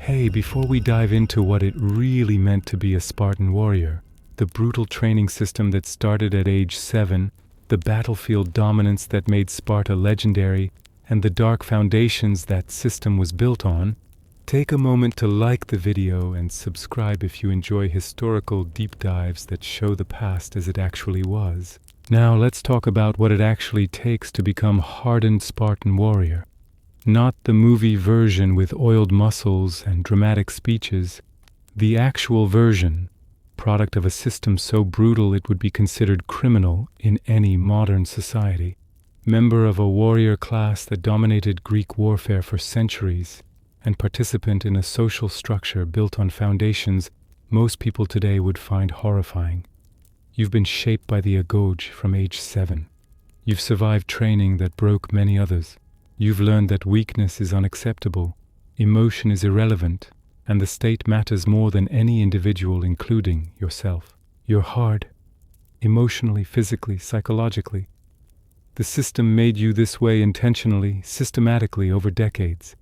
Hey, before we dive into what it really meant to be a Spartan warrior, the brutal training system that started at age 7, the battlefield dominance that made Sparta legendary, and the dark foundations that system was built on, take a moment to like the video and subscribe if you enjoy historical deep dives that show the past as it actually was. Now let's talk about what it actually takes to become hardened Spartan warrior. Not the movie version with oiled muscles and dramatic speeches, the actual version, product of a system so brutal it would be considered criminal in any modern society. Member of a warrior class that dominated Greek warfare for centuries, and participant in a social structure built on foundations most people today would find horrifying. You've been shaped by the agoge from age 7. You've survived training that broke many others. You've learned that weakness is unacceptable, emotion is irrelevant, and the state matters more than any individual, including yourself. You're hard, emotionally, physically, psychologically. The system made you this way intentionally, systematically over decades.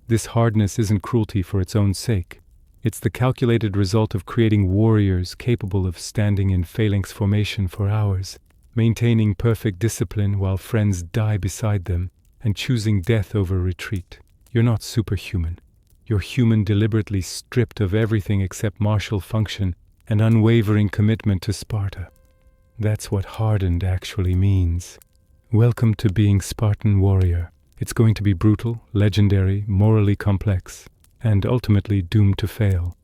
This hardness isn't cruelty for its own sake. It's the calculated result of creating warriors capable of standing in phalanx formation for hours, maintaining perfect discipline while friends die beside them, and choosing death over retreat. You're not superhuman. You're human, deliberately stripped of everything except martial function and unwavering commitment to Sparta. That's what hardened actually means. Welcome to being Spartan warrior. It's going to be brutal, legendary, morally complex, and ultimately doomed to fail.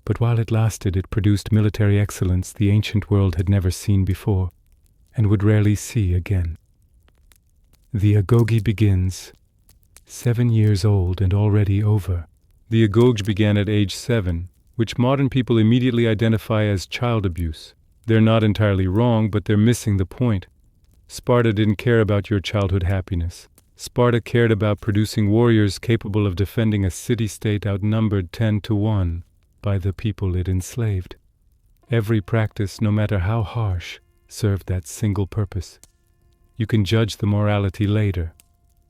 But while it lasted, it produced military excellence the ancient world had never seen before, and would rarely see again. The agoge begins. 7 years old and already over. The agoge began at age 7, which modern people immediately identify as child abuse. They're not entirely wrong, but they're missing the point. Sparta didn't care about your childhood happiness. Sparta cared about producing warriors capable of defending a city-state outnumbered 10-1 by the people it enslaved. Every practice, no matter how harsh, served that single purpose. You can judge the morality later.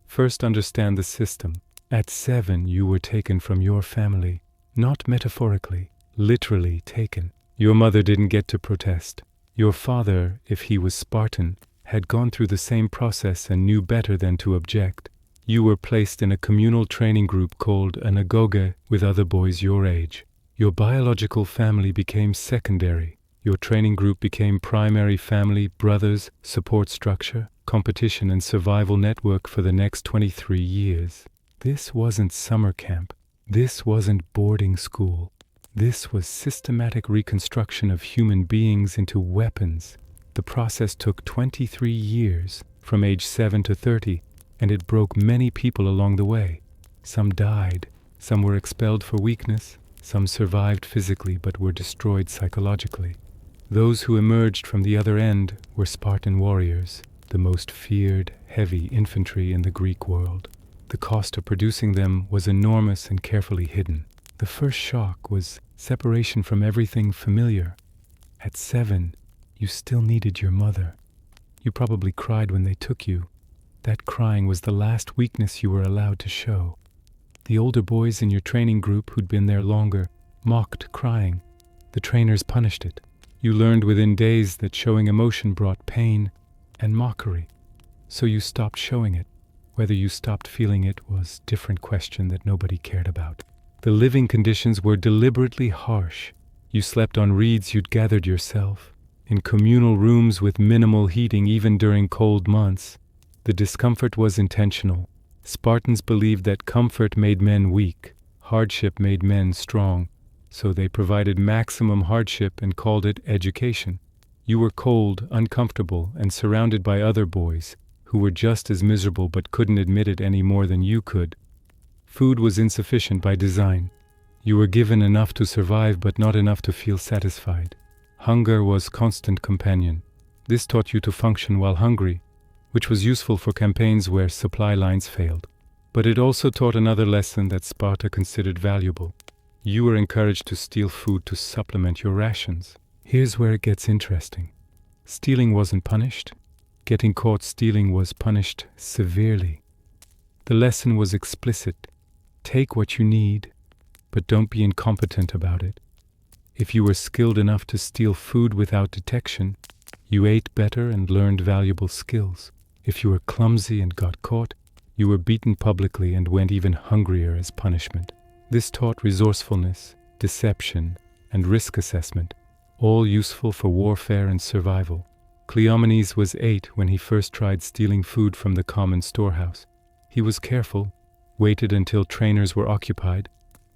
First, understand the system. At 7, you were taken from your family. Not metaphorically, literally taken. Your mother didn't get to protest. Your father, if he was Spartan, had gone through the same process and knew better than to object. You were placed in a communal training group called an agoge with other boys your age. Your biological family became secondary. Your training group became primary family, brothers, support structure, competition and survival network for the next 23 years. This wasn't summer camp. This wasn't boarding school. This was systematic reconstruction of human beings into weapons. The process took 23 years, from age 7 to 30, and it broke many people along the way. Some died, some were expelled for weakness, some survived physically but were destroyed psychologically. Those who emerged from the other end were Spartan warriors, the most feared, heavy infantry in the Greek world. The cost of producing them was enormous and carefully hidden. The first shock was separation from everything familiar. At 7, you still needed your mother. You probably cried when they took you. That crying was the last weakness you were allowed to show. The older boys in your training group who'd been there longer mocked crying. The trainers punished it. You learned within days that showing emotion brought pain and mockery. So you stopped showing it. Whether you stopped feeling it was a different question that nobody cared about. The living conditions were deliberately harsh. You slept on reeds you'd gathered yourself, in communal rooms with minimal heating even during cold months. The discomfort was intentional. Spartans believed that comfort made men weak, hardship made men strong, so they provided maximum hardship and called it education. You were cold, uncomfortable, and surrounded by other boys who were just as miserable but couldn't admit it any more than you could. Food was insufficient by design. You were given enough to survive but not enough to feel satisfied. Hunger was constant companion. This taught you to function while hungry, which was useful for campaigns where supply lines failed. But it also taught another lesson that Sparta considered valuable. You were encouraged to steal food to supplement your rations. Here's where it gets interesting. Stealing wasn't punished. Getting caught stealing was punished severely. The lesson was explicit. Take what you need, but don't be incompetent about it. If you were skilled enough to steal food without detection, you ate better and learned valuable skills. If you were clumsy and got caught, you were beaten publicly and went even hungrier as punishment. This taught resourcefulness, deception, and risk assessment, all useful for warfare and survival. Cleomenes was 8 when he first tried stealing food from the common storehouse. He was careful, waited until trainers were occupied,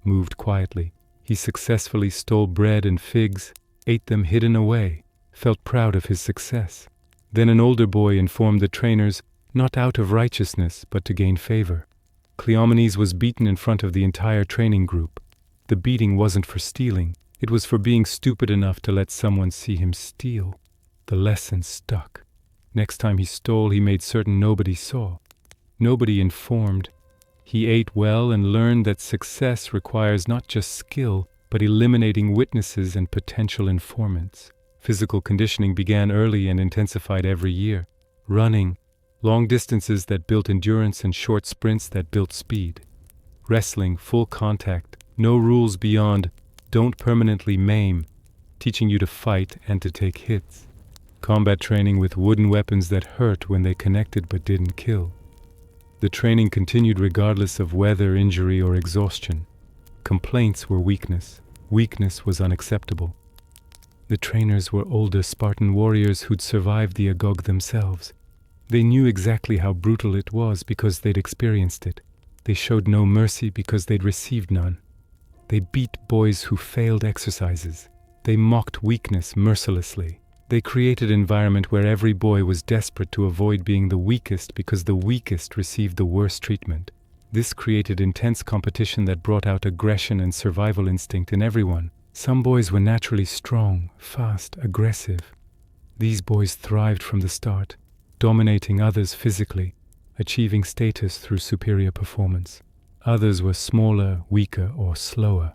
moved quietly. He successfully stole bread and figs, ate them hidden away, felt proud of his success. Then an older boy informed the trainers, not out of righteousness, but to gain favor. Cleomenes was beaten in front of the entire training group. The beating wasn't for stealing, it was for being stupid enough to let someone see him steal. The lesson stuck. Next time he stole, he made certain nobody saw. Nobody informed. He ate well and learned that success requires not just skill, but eliminating witnesses and potential informants. Physical conditioning began early and intensified every year. Running, long distances that built endurance and short sprints that built speed. Wrestling, full contact, no rules beyond, don't permanently maim, teaching you to fight and to take hits. Combat training with wooden weapons that hurt when they connected but didn't kill. The training continued regardless of weather, injury, or exhaustion. Complaints were weakness. Weakness was unacceptable. The trainers were older Spartan warriors who'd survived the Agog themselves. They knew exactly how brutal it was because they'd experienced it. They showed no mercy because they'd received none. They beat boys who failed exercises. They mocked weakness mercilessly. They created an environment where every boy was desperate to avoid being the weakest because the weakest received the worst treatment. This created intense competition that brought out aggression and survival instinct in everyone. Some boys were naturally strong, fast, aggressive. These boys thrived from the start, dominating others physically, achieving status through superior performance. Others were smaller, weaker, or slower.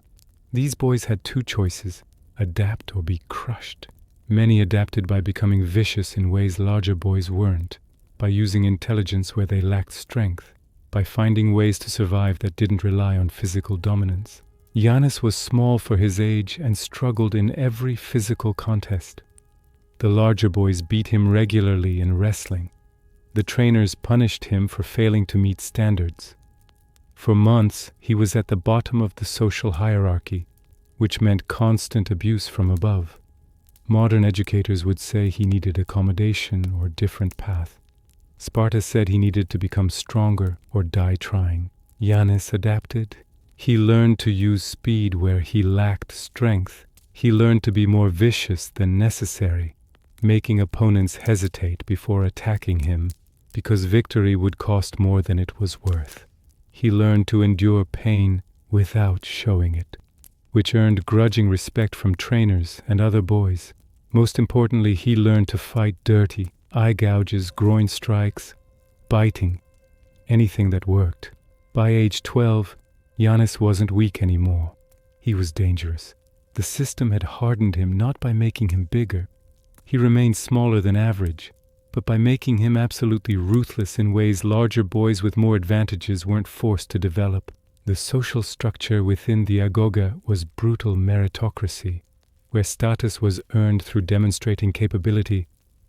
These boys had two choices: adapt or be crushed. Many adapted by becoming vicious in ways larger boys weren't, by using intelligence where they lacked strength, by finding ways to survive that didn't rely on physical dominance. Giannis was small for his age and struggled in every physical contest. The larger boys beat him regularly in wrestling. The trainers punished him for failing to meet standards. For months, he was at the bottom of the social hierarchy, which meant constant abuse from above. Modern educators would say he needed accommodation or different path. Sparta said he needed to become stronger or die trying. Giannis adapted. He learned to use speed where he lacked strength. He learned to be more vicious than necessary, making opponents hesitate before attacking him because victory would cost more than it was worth. He learned to endure pain without showing it, which earned grudging respect from trainers and other boys. Most importantly, he learned to fight dirty, eye gouges, groin strikes, biting, anything that worked. By age 12, Giannis wasn't weak anymore. He was dangerous. The system had hardened him not by making him bigger. He remained smaller than average, but by making him absolutely ruthless in ways larger boys with more advantages weren't forced to develop. The social structure within the Agoga was brutal meritocracy, where status was earned through demonstrating capability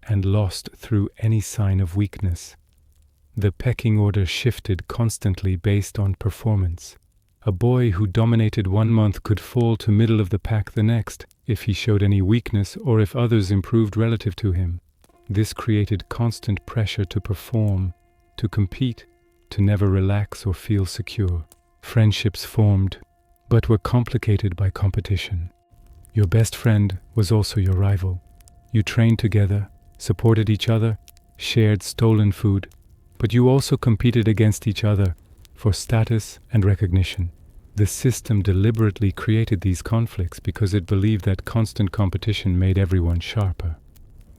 and lost through any sign of weakness. The pecking order shifted constantly based on performance. A boy who dominated 1 month could fall to middle of the pack the next if he showed any weakness or if others improved relative to him. This created constant pressure to perform, to compete, to never relax or feel secure. Friendships formed, but were complicated by competition. Your best friend was also your rival. You trained together, supported each other, shared stolen food, but you also competed against each other for status and recognition. The system deliberately created these conflicts because it believed that constant competition made everyone sharper.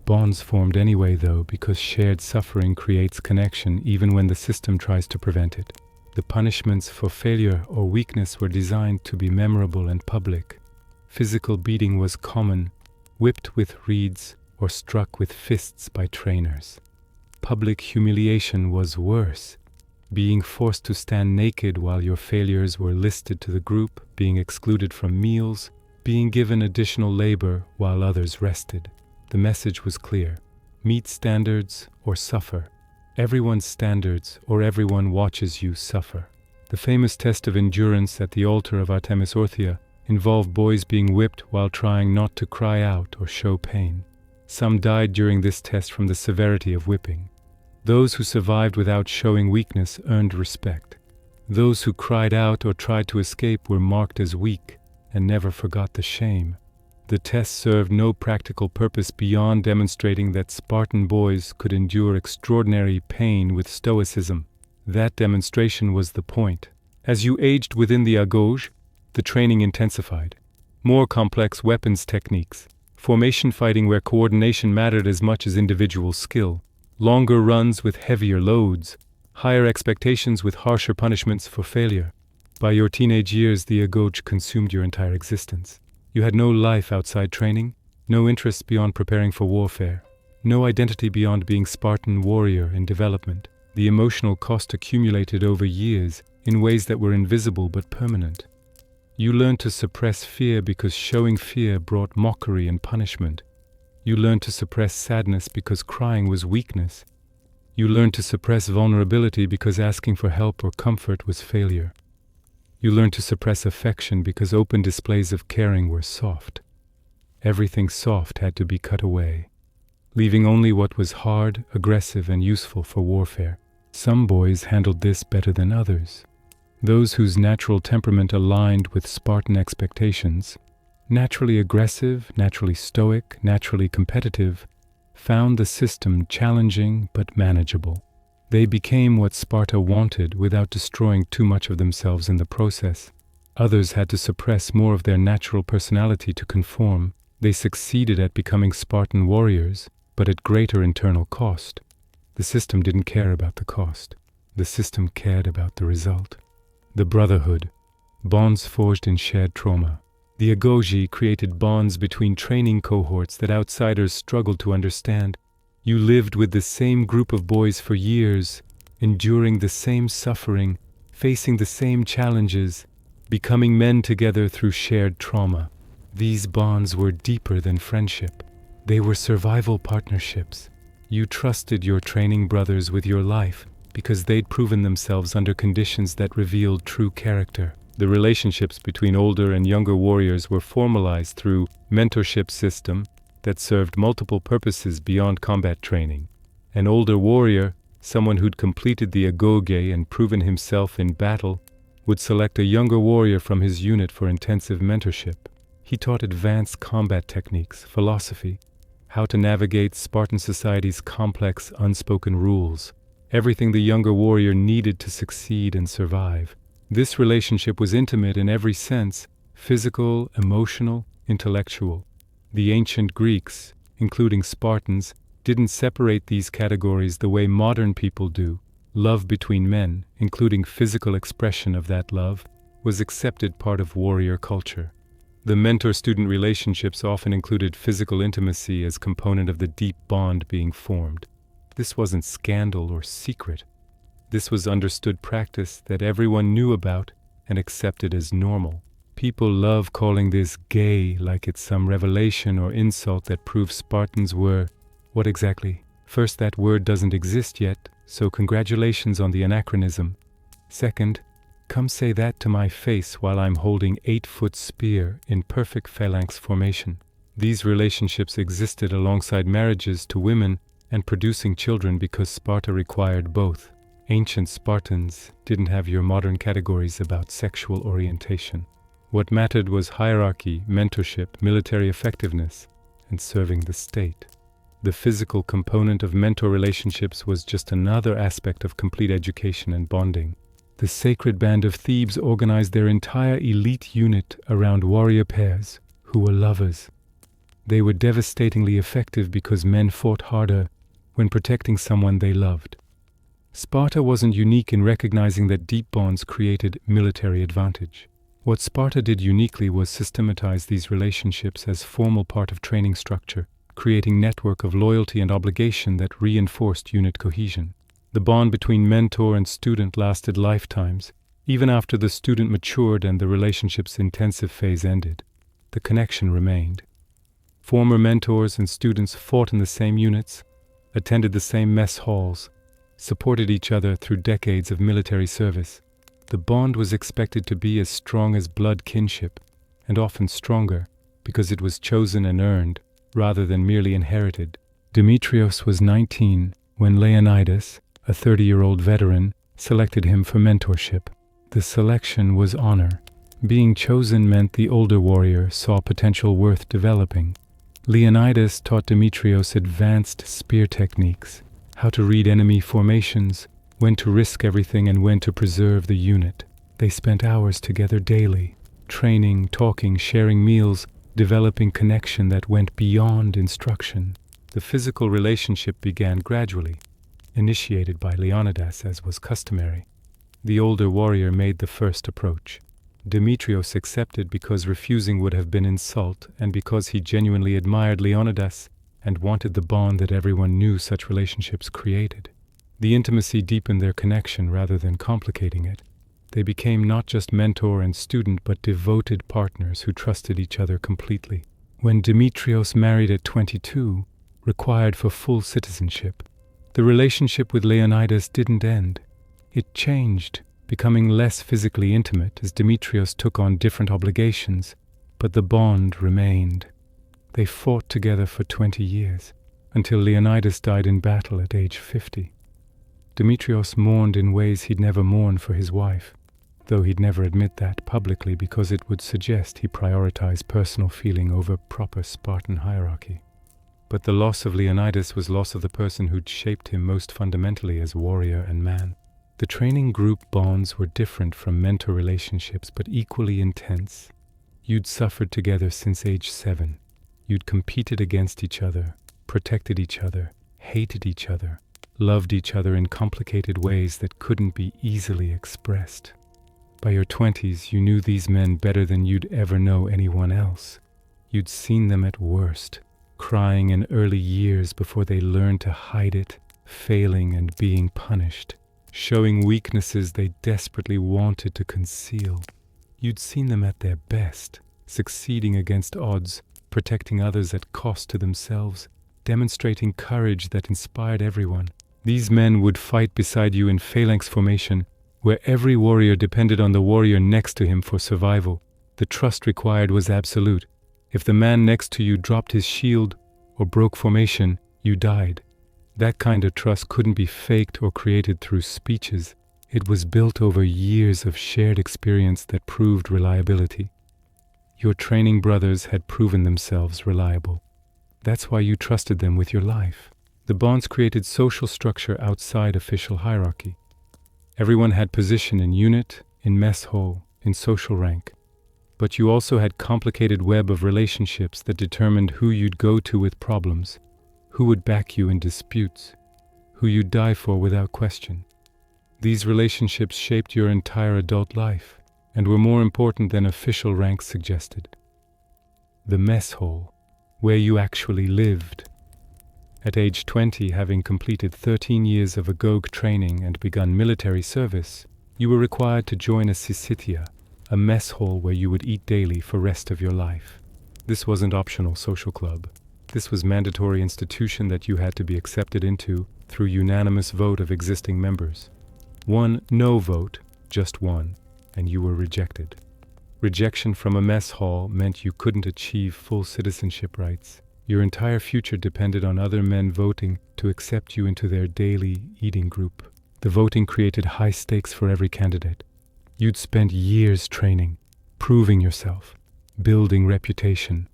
Bonds formed anyway, though, because shared suffering creates connection even when the system tries to prevent it. The punishments for failure or weakness were designed to be memorable and public. Physical beating was common, whipped with reeds or struck with fists by trainers. Public humiliation was worse, being forced to stand naked while your failures were listed to the group, being excluded from meals, being given additional labor while others rested. The message was clear: meet standards or suffer. Everyone's standards or everyone watches you suffer. The famous test of endurance at the altar of Artemis Orthia involved boys being whipped while trying not to cry out or show pain. Some died during this test from the severity of whipping. Those who survived without showing weakness earned respect. Those who cried out or tried to escape were marked as weak and never forgot the shame. The test served no practical purpose beyond demonstrating that Spartan boys could endure extraordinary pain with stoicism. That demonstration was the point. As you aged within the Agoj, the training intensified. More complex weapons techniques, formation fighting where coordination mattered as much as individual skill, longer runs with heavier loads, higher expectations with harsher punishments for failure. By your teenage years, the Agoj consumed your entire existence. You had no life outside training, no interests beyond preparing for warfare, no identity beyond being Spartan warrior in development. The emotional cost accumulated over years in ways that were invisible but permanent. You learned to suppress fear because showing fear brought mockery and punishment. You learned to suppress sadness because crying was weakness. You learned to suppress vulnerability because asking for help or comfort was failure. You learned to suppress affection because open displays of caring were soft. Everything soft had to be cut away, leaving only what was hard, aggressive, and useful for warfare. Some boys handled this better than others. Those whose natural temperament aligned with Spartan expectations, naturally aggressive, naturally stoic, naturally competitive, found the system challenging but manageable. They became what Sparta wanted without destroying too much of themselves in the process. Others had to suppress more of their natural personality to conform. They succeeded at becoming Spartan warriors, but at greater internal cost. The system didn't care about the cost. The system cared about the result. The brotherhood, bonds forged in shared trauma. The Agoji created bonds between training cohorts that outsiders struggled to understand. You lived with the same group of boys for years, enduring the same suffering, facing the same challenges, becoming men together through shared trauma. These bonds were deeper than friendship. They were survival partnerships. You trusted your training brothers with your life because they'd proven themselves under conditions that revealed true character. The relationships between older and younger warriors were formalized through mentorship system that served multiple purposes beyond combat training. An older warrior, someone who'd completed the Agoge and proven himself in battle, would select a younger warrior from his unit for intensive mentorship. He taught advanced combat techniques, philosophy, how to navigate Spartan society's complex, unspoken rules, everything the younger warrior needed to succeed and survive. This relationship was intimate in every sense: physical, emotional, intellectual. The ancient Greeks, including Spartans, didn't separate these categories the way modern people do. Love between men, including physical expression of that love, was accepted part of warrior culture. The mentor-student relationships often included physical intimacy as component of the deep bond being formed. This wasn't scandal or secret. This was understood practice that everyone knew about and accepted as normal. People love calling this gay like it's some revelation or insult that proves Spartans were... What exactly? First, that word doesn't exist yet, so congratulations on the anachronism. Second, come say that to my face while I'm holding 8-foot spear in perfect phalanx formation. These relationships existed alongside marriages to women and producing children because Sparta required both. Ancient Spartans didn't have your modern categories about sexual orientation. What mattered was hierarchy, mentorship, military effectiveness, and serving the state. The physical component of mentor relationships was just another aspect of complete education and bonding. The sacred band of Thebes organized their entire elite unit around warrior pairs who were lovers. They were devastatingly effective because men fought harder when protecting someone they loved. Sparta wasn't unique in recognizing that deep bonds created military advantage. What Sparta did uniquely was systematize these relationships as formal part of training structure, creating network of loyalty and obligation that reinforced unit cohesion. The bond between mentor and student lasted lifetimes. Even after the student matured and the relationship's intensive phase ended, the connection remained. Former mentors and students fought in the same units, attended the same mess halls, supported each other through decades of military service. The bond was expected to be as strong as blood kinship, and often stronger, because it was chosen and earned, rather than merely inherited. Demetrios was 19 when Leonidas, a 30-year-old veteran, selected him for mentorship. The selection was honor. Being chosen meant the older warrior saw potential worth developing. Leonidas taught Demetrios advanced spear techniques, how to read enemy formations, when to risk everything and when to preserve the unit. They spent hours together daily, training, talking, sharing meals, developing connection that went beyond instruction. The physical relationship began gradually, initiated by Leonidas as was customary. The older warrior made the first approach. Demetrios accepted because refusing would have been insult and because he genuinely admired Leonidas and wanted the bond that everyone knew such relationships created. The intimacy deepened their connection rather than complicating it. They became not just mentor and student but devoted partners who trusted each other completely. When Demetrios married at 22, required for full citizenship, the relationship with Leonidas didn't end. It changed, becoming less physically intimate as Demetrios took on different obligations, but the bond remained. They fought together for 20 years, until Leonidas died in battle at age 50. Demetrios mourned in ways he'd never mourned for his wife, though he'd never admit that publicly because it would suggest he prioritized personal feeling over proper Spartan hierarchy. But the loss of Leonidas was loss of the person who'd shaped him most fundamentally as warrior and man. The training group bonds were different from mentor relationships, but equally intense. You'd suffered together since age 7. You'd competed against each other, protected each other, hated each other, loved each other in complicated ways that couldn't be easily expressed. By your 20s, you knew these men better than you'd ever know anyone else. You'd seen them at worst, crying in early years before they learned to hide it, failing and being punished, showing weaknesses they desperately wanted to conceal. You'd seen them at their best, succeeding against odds, protecting others at cost to themselves, demonstrating courage that inspired everyone. These men would fight beside you in phalanx formation, where every warrior depended on the warrior next to him for survival. The trust required was absolute. If the man next to you dropped his shield or broke formation, you died. That kind of trust couldn't be faked or created through speeches. It was built over years of shared experience that proved reliability. Your training brothers had proven themselves reliable. That's why you trusted them with your life. The bonds created social structure outside official hierarchy. Everyone had position in unit, in mess hall, in social rank. But you also had complicated web of relationships that determined who you'd go to with problems, who would back you in disputes, who you'd die for without question. These relationships shaped your entire adult life and were more important than official ranks suggested. The mess hall, where you actually lived. At age 20, having completed 13 years of agoge training and begun military service, you were required to join a syssitia, a mess hall where you would eat daily for rest of your life. This wasn't optional social club. This was mandatory institution that you had to be accepted into through unanimous vote of existing members. One no vote, just one, and you were rejected. Rejection from a mess hall meant you couldn't achieve full citizenship rights. Your entire future depended on other men voting to accept you into their daily eating group. The voting created high stakes for every candidate. You'd spent years training, proving yourself, building reputation.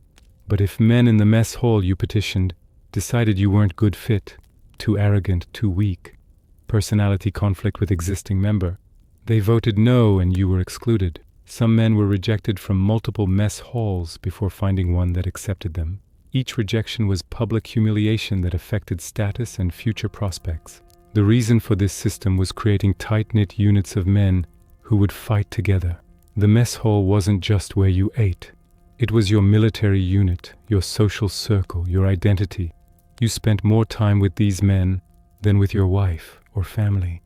But if men in the mess hall you petitioned decided you weren't good fit, too arrogant, too weak, personality conflict with existing member, they voted no and you were excluded. Some men were rejected from multiple mess halls before finding one that accepted them. Each rejection was public humiliation that affected status and future prospects. The reason for this system was creating tight-knit units of men who would fight together. The mess hall wasn't just where you ate. It was your military unit, your social circle, your identity. You spent more time with these men than with your wife or family.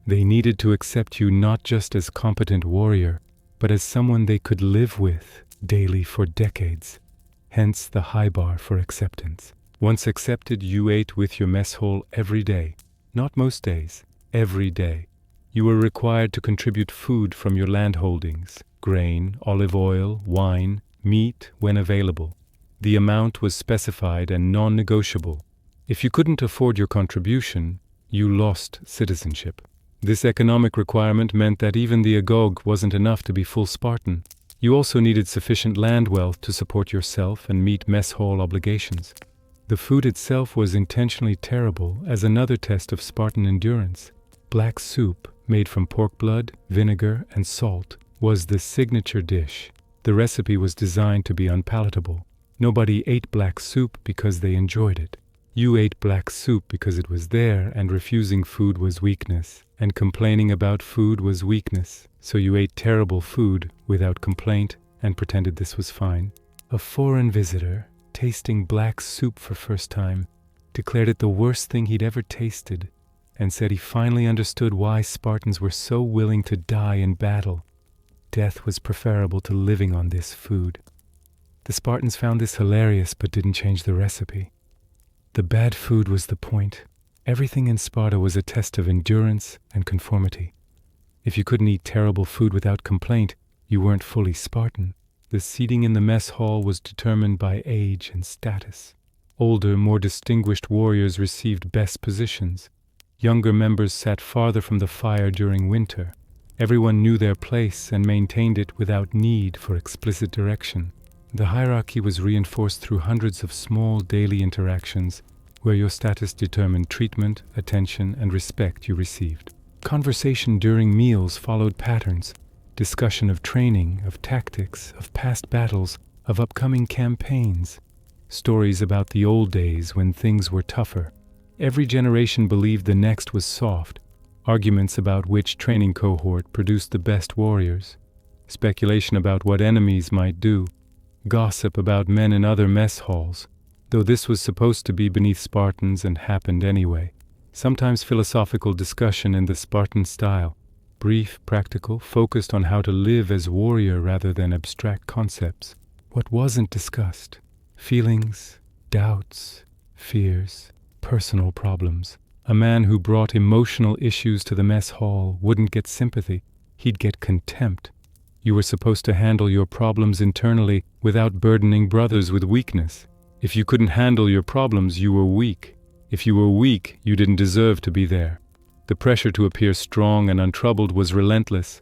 They needed to accept you not just as competent warrior, but as someone they could live with daily for decades. Hence the high bar for acceptance. Once accepted, you ate with your mess hall every day. Not most days, every day. You were required to contribute food from your land holdings, grain, olive oil, wine, meat when available. The amount was specified and non-negotiable. If you couldn't afford your contribution, you lost citizenship. This economic requirement meant that even the agog wasn't enough to be full Spartan. You also needed sufficient land wealth to support yourself and meet mess hall obligations. The food itself was intentionally terrible as another test of Spartan endurance. Black soup, made from pork blood, vinegar, and salt, was the signature dish. The recipe was designed to be unpalatable. Nobody ate black soup because they enjoyed it. You ate black soup because it was there, and refusing food was weakness, and complaining about food was weakness. So you ate terrible food without complaint and pretended this was fine. A foreign visitor, tasting black soup for first time, declared it the worst thing he'd ever tasted, and said he finally understood why Spartans were so willing to die in battle. Death was preferable to living on this food. The Spartans found this hilarious but didn't change the recipe. The bad food was the point. Everything in Sparta was a test of endurance and conformity. If you couldn't eat terrible food without complaint, you weren't fully Spartan. The seating in the mess hall was determined by age and status. Older, more distinguished warriors received best positions. Younger members sat farther from the fire during winter. Everyone knew their place and maintained it without need for explicit direction. The hierarchy was reinforced through hundreds of small daily interactions where your status determined treatment, attention, and respect you received. Conversation during meals followed patterns. Discussion of training, of tactics, of past battles, of upcoming campaigns. Stories about the old days when things were tougher. Every generation believed the next was soft. Arguments about which training cohort produced the best warriors. Speculation about what enemies might do. Gossip about men in other mess halls, though this was supposed to be beneath Spartans and happened anyway. Sometimes philosophical discussion in the Spartan style. Brief, practical, focused on how to live as warrior rather than abstract concepts. What wasn't discussed? Feelings, doubts, fears, personal problems. A man who brought emotional issues to the mess hall wouldn't get sympathy, he'd get contempt. You were supposed to handle your problems internally without burdening brothers with weakness. If you couldn't handle your problems, you were weak. If you were weak, you didn't deserve to be there. The pressure to appear strong and untroubled was relentless.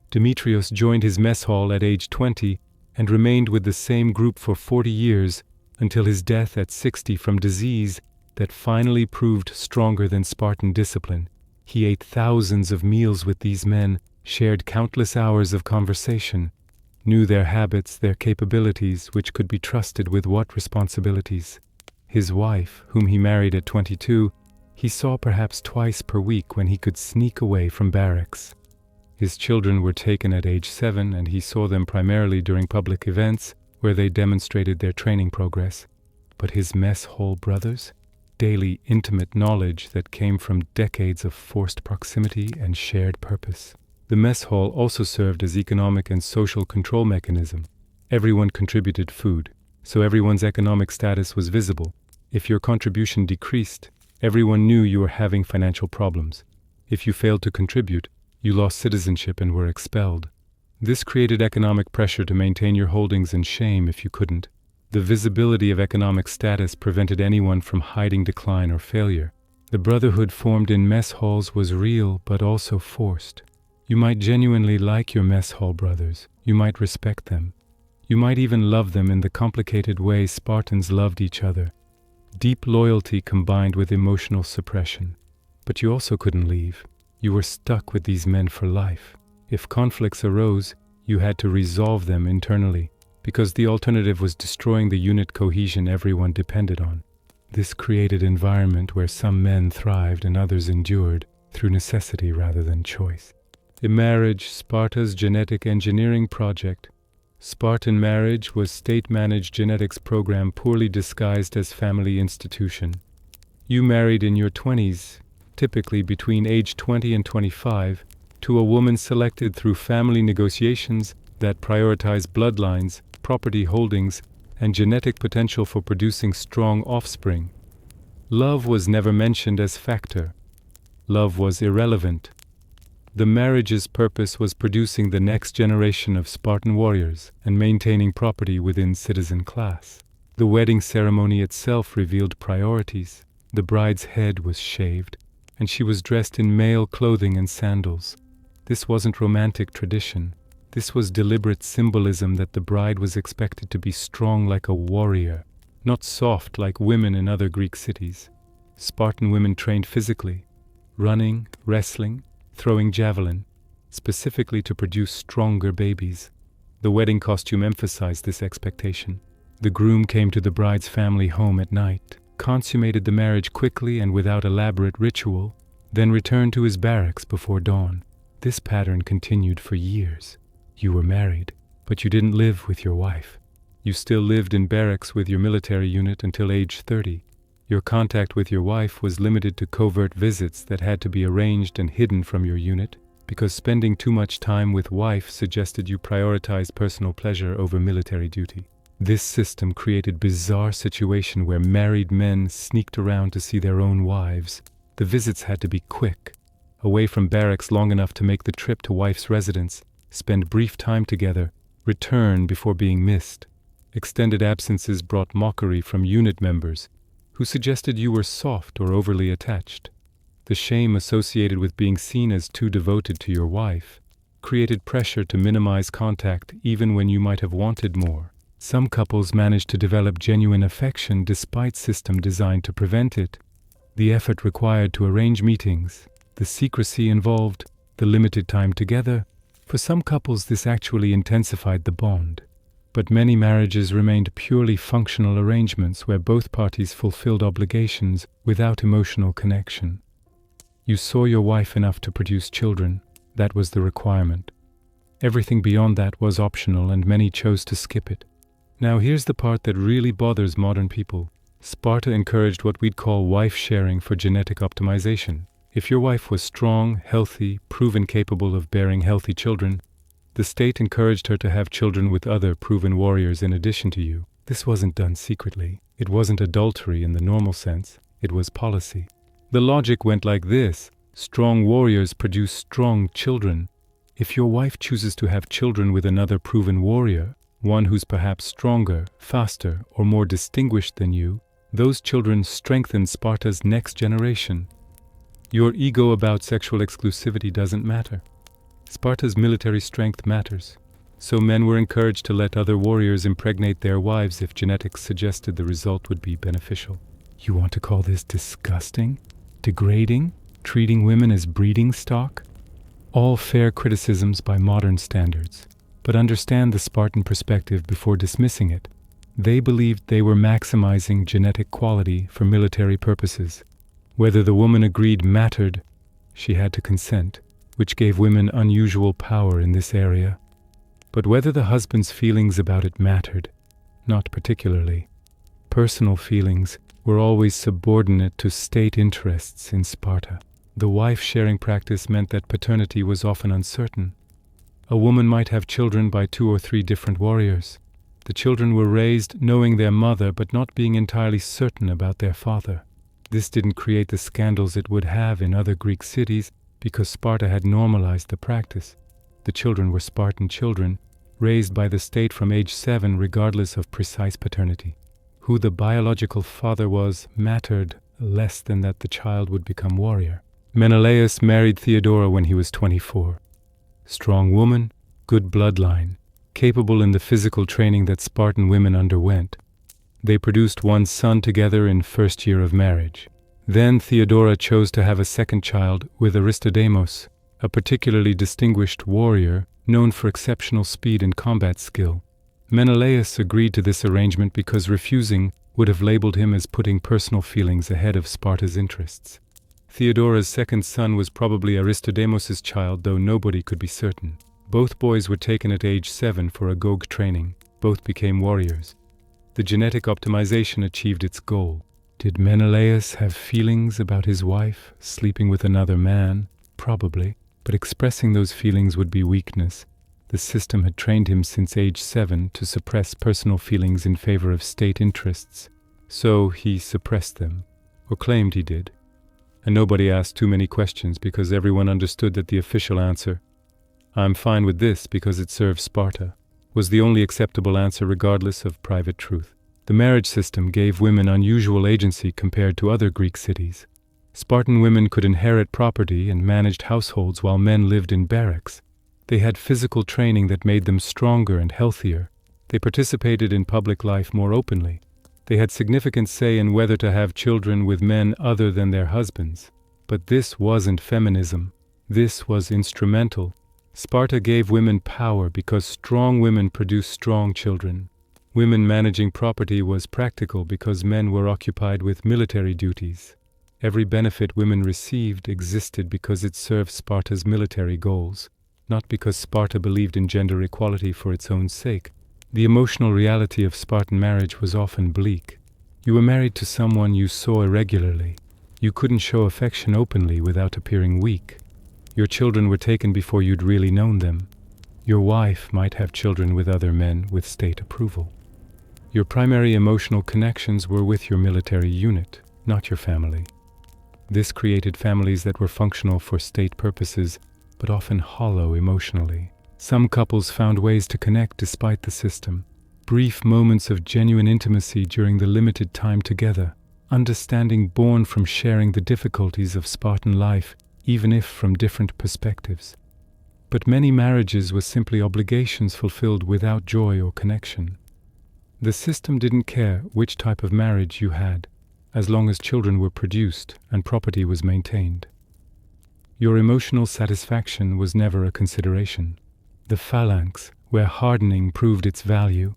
Demetrios joined his mess hall at age 20 and remained with the same group for 40 years until his death at 60 from disease that finally proved stronger than Spartan discipline. He ate thousands of meals with these men, shared countless hours of conversation, knew their habits, their capabilities, which could be trusted with what responsibilities. His wife, whom he married at 22, he saw perhaps twice per week when he could sneak away from barracks. His children were taken at age 7, and he saw them primarily during public events where they demonstrated their training progress. But his mess hall brothers? Daily intimate knowledge that came from decades of forced proximity and shared purpose. The mess hall also served as economic and social control mechanism. Everyone contributed food, so everyone's economic status was visible. If your contribution decreased, everyone knew you were having financial problems. If you failed to contribute, you lost citizenship and were expelled. This created economic pressure to maintain your holdings and shame if you couldn't. The visibility of economic status prevented anyone from hiding decline or failure. The brotherhood formed in mess halls was real but also forced. You might genuinely like your mess hall brothers. You might respect them. You might even love them in the complicated way Spartans loved each other. Deep loyalty combined with emotional suppression. But you also couldn't leave. You were stuck with these men for life. If conflicts arose, you had to resolve them internally, because the alternative was destroying the unit cohesion everyone depended on. This created an environment where some men thrived and others endured through necessity rather than choice. In marriage, Sparta's genetic engineering project. Spartan marriage was state-managed genetics program poorly disguised as family institution. You married in your 20s, typically between age 20 and 25, to a woman selected through family negotiations that prioritize bloodlines, property holdings, and genetic potential for producing strong offspring. Love was never mentioned as factor. Love was irrelevant. The marriage's purpose was producing the next generation of Spartan warriors and maintaining property within citizen class. The wedding ceremony itself revealed priorities. The bride's head was shaved, and she was dressed in male clothing and sandals. This wasn't romantic tradition. This was deliberate symbolism that the bride was expected to be strong like a warrior, not soft like women in other Greek cities. Spartan women trained physically, running, wrestling, throwing javelin, specifically to produce stronger babies. The wedding costume emphasized this expectation. The groom came to the bride's family home at night, consummated the marriage quickly and without elaborate ritual, then returned to his barracks before dawn. This pattern continued for years. You were married, but you didn't live with your wife. You still lived in barracks with your military unit until age 30. Your contact with your wife was limited to covert visits that had to be arranged and hidden from your unit, because spending too much time with wife suggested you prioritize personal pleasure over military duty. This system created bizarre situation where married men sneaked around to see their own wives. The visits had to be quick, away from barracks long enough to make the trip to wife's residence, spend brief time together, return before being missed. Extended absences brought mockery from unit members, who suggested you were soft or overly attached. The shame associated with being seen as too devoted to your wife created pressure to minimize contact even when you might have wanted more. Some couples managed to develop genuine affection despite system designed to prevent it. The effort required to arrange meetings, the secrecy involved, the limited time together. For some couples this actually intensified the bond. But many marriages remained purely functional arrangements where both parties fulfilled obligations without emotional connection. You saw your wife enough to produce children. That was the requirement. Everything beyond that was optional and many chose to skip it. Now here's the part that really bothers modern people. Sparta encouraged what we'd call wife sharing for genetic optimization. If your wife was strong, healthy, proven capable of bearing healthy children, the state encouraged her to have children with other proven warriors in addition to you. This wasn't done secretly. It wasn't adultery in the normal sense. It was policy. The logic went like this. Strong warriors produce strong children. If your wife chooses to have children with another proven warrior, one who's perhaps stronger, faster, or more distinguished than you, those children strengthen Sparta's next generation. Your ego about sexual exclusivity doesn't matter. Sparta's military strength matters. So men were encouraged to let other warriors impregnate their wives if genetics suggested the result would be beneficial. You want to call this disgusting? Degrading? Treating women as breeding stock? All fair criticisms by modern standards. But understand the Spartan perspective before dismissing it. They believed they were maximizing genetic quality for military purposes. Whether the woman agreed mattered, she had to consent, which gave women unusual power in this area. But whether the husband's feelings about it mattered, not particularly. Personal feelings were always subordinate to state interests in Sparta. The wife-sharing practice meant that paternity was often uncertain. A woman might have children by 2 or 3 different warriors. The children were raised knowing their mother but not being entirely certain about their father. This didn't create the scandals it would have in other Greek cities because Sparta had normalized the practice. The children were Spartan children, raised by the state from age 7 regardless of precise paternity. Who the biological father was mattered less than that the child would become warrior. Menelaus married Theodora when he was 24. Strong woman, good bloodline, capable in the physical training that Spartan women underwent. They produced one son together in first year of marriage. Then Theodora chose to have a second child with Aristodemos, a particularly distinguished warrior known for exceptional speed and combat skill. Menelaus agreed to this arrangement because refusing would have labeled him as putting personal feelings ahead of Sparta's interests. Theodora's second son was probably Aristodemos' child, though nobody could be certain. Both boys were taken at age 7 for agog training. Both became warriors. The genetic optimization achieved its goal. Did Menelaus have feelings about his wife sleeping with another man? Probably, but expressing those feelings would be weakness. The system had trained him since age 7 to suppress personal feelings in favor of state interests. So he suppressed them, or claimed he did. And nobody asked too many questions because everyone understood that the official answer, "I'm fine with this because it serves Sparta," was the only acceptable answer regardless of private truth. The marriage system gave women unusual agency compared to other Greek cities. Spartan women could inherit property and managed households while men lived in barracks. They had physical training that made them stronger and healthier. They participated in public life more openly. They had significant say in whether to have children with men other than their husbands. But this wasn't feminism. This was instrumental. Sparta gave women power because strong women produced strong children. Women managing property was practical because men were occupied with military duties. Every benefit women received existed because it served Sparta's military goals, not because Sparta believed in gender equality for its own sake. The emotional reality of Spartan marriage was often bleak. You were married to someone you saw irregularly. You couldn't show affection openly without appearing weak. Your children were taken before you'd really known them. Your wife might have children with other men with state approval. Your primary emotional connections were with your military unit, not your family. This created families that were functional for state purposes, but often hollow emotionally. Some couples found ways to connect despite the system. Brief moments of genuine intimacy during the limited time together. Understanding born from sharing the difficulties of Spartan life, even if from different perspectives. But many marriages were simply obligations fulfilled without joy or connection. The system didn't care which type of marriage you had, as long as children were produced and property was maintained. Your emotional satisfaction was never a consideration. The phalanx, where hardening proved its value,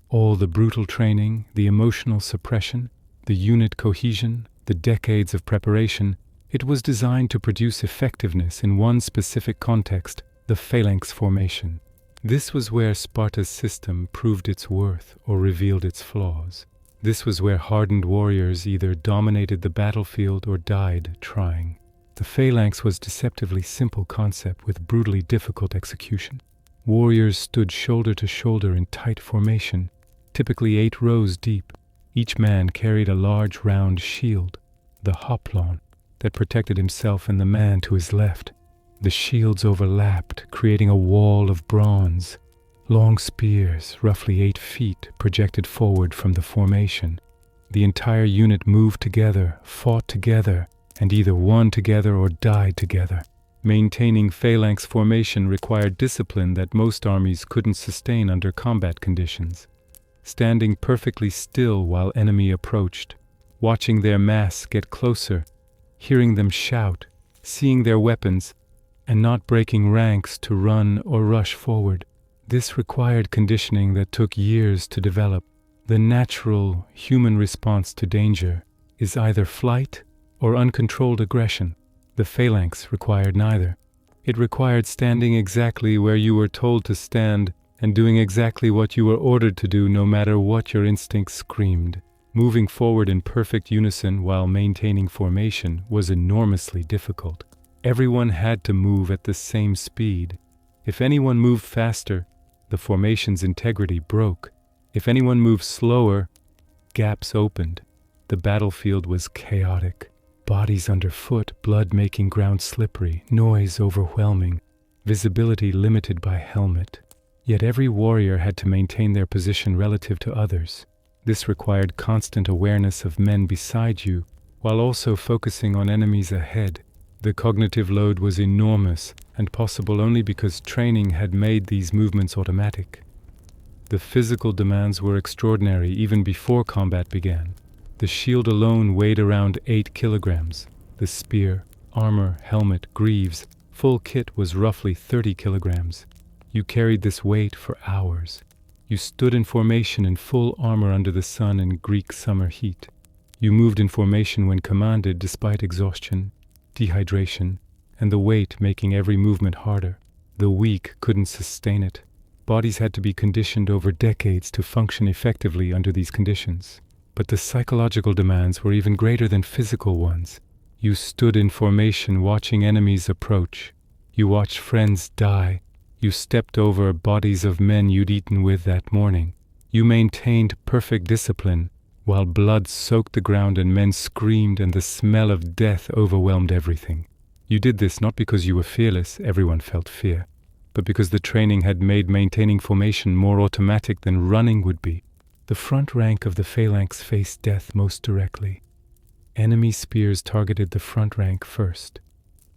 all the brutal training, the emotional suppression, the unit cohesion, the decades of preparation, it was designed to produce effectiveness in one specific context, the phalanx formation. This was where Sparta's system proved its worth or revealed its flaws. This was where hardened warriors either dominated the battlefield or died trying. The phalanx was a deceptively simple concept with brutally difficult execution. Warriors stood shoulder to shoulder in tight formation, typically 8 rows deep. Each man carried a large round shield, the hoplon, that protected himself and the man to his left. The shields overlapped, creating a wall of bronze. Long spears, roughly 8 feet, projected forward from the formation. The entire unit moved together, fought together, and either won together or died together. Maintaining phalanx formation required discipline that most armies couldn't sustain under combat conditions. Standing perfectly still while enemy approached, watching their mass get closer, hearing them shout, seeing their weapons, and not breaking ranks to run or rush forward. This required conditioning that took years to develop. The natural human response to danger is either flight or uncontrolled aggression. The phalanx required neither. It required standing exactly where you were told to stand and doing exactly what you were ordered to do no matter what your instincts screamed. Moving forward in perfect unison while maintaining formation was enormously difficult. Everyone had to move at the same speed. If anyone moved faster, the formation's integrity broke. If anyone moved slower, gaps opened. The battlefield was chaotic. Bodies underfoot, blood making ground slippery, noise overwhelming, visibility limited by helmet. Yet every warrior had to maintain their position relative to others. This required constant awareness of men beside you, while also focusing on enemies ahead. The cognitive load was enormous, and possible only because training had made these movements automatic. The physical demands were extraordinary even before combat began. The shield alone weighed around 8 kilograms. The spear, armor, helmet, greaves, full kit was roughly 30 kilograms. You carried this weight for hours. You stood in formation in full armor under the sun in Greek summer heat. You moved in formation when commanded despite exhaustion, dehydration, and the weight making every movement harder. The weak couldn't sustain it. Bodies had to be conditioned over decades to function effectively under these conditions. But the psychological demands were even greater than physical ones. You stood in formation watching enemies approach. You watched friends die. You stepped over bodies of men you'd eaten with that morning. You maintained perfect discipline while blood soaked the ground and men screamed and the smell of death overwhelmed everything. You did this not because you were fearless, everyone felt fear, but because the training had made maintaining formation more automatic than running would be. The front rank of the phalanx faced death most directly. Enemy spears targeted the front rank first.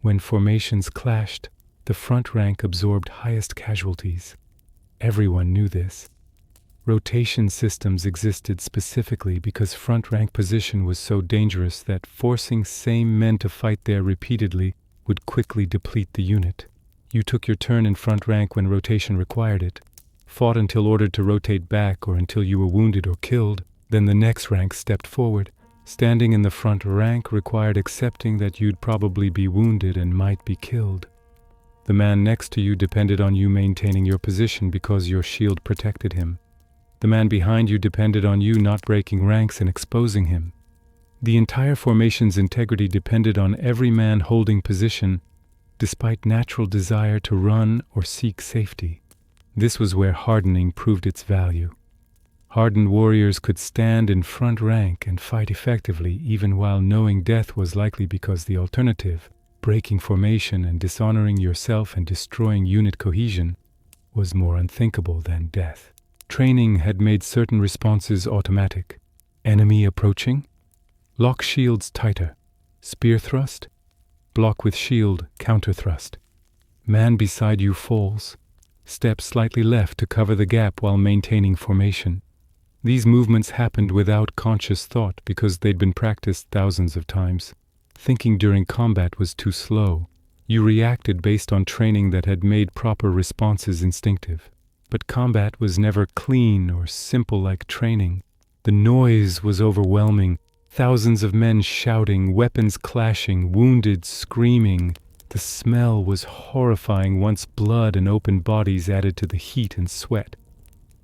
When formations clashed, the front rank absorbed highest casualties. Everyone knew this. Rotation systems existed specifically because front rank position was so dangerous that forcing same men to fight there repeatedly would quickly deplete the unit. You took your turn in front rank when rotation required it, fought until ordered to rotate back or until you were wounded or killed, then the next rank stepped forward. Standing in the front rank required accepting that you'd probably be wounded and might be killed. The man next to you depended on you maintaining your position because your shield protected him. The man behind you depended on you not breaking ranks and exposing him. The entire formation's integrity depended on every man holding position, despite natural desire to run or seek safety. This was where hardening proved its value. Hardened warriors could stand in front rank and fight effectively even while knowing death was likely because the alternative, breaking formation and dishonoring yourself and destroying unit cohesion, was more unthinkable than death. Training had made certain responses automatic. Enemy approaching? Lock shields tighter. Spear thrust? Block with shield, counter thrust. Man beside you falls. Step slightly left to cover the gap while maintaining formation. These movements happened without conscious thought because they'd been practiced thousands of times. Thinking during combat was too slow. You reacted based on training that had made proper responses instinctive. But combat was never clean or simple like training. The noise was overwhelming. Thousands of men shouting, weapons clashing, wounded screaming. The smell was horrifying once blood and open bodies added to the heat and sweat.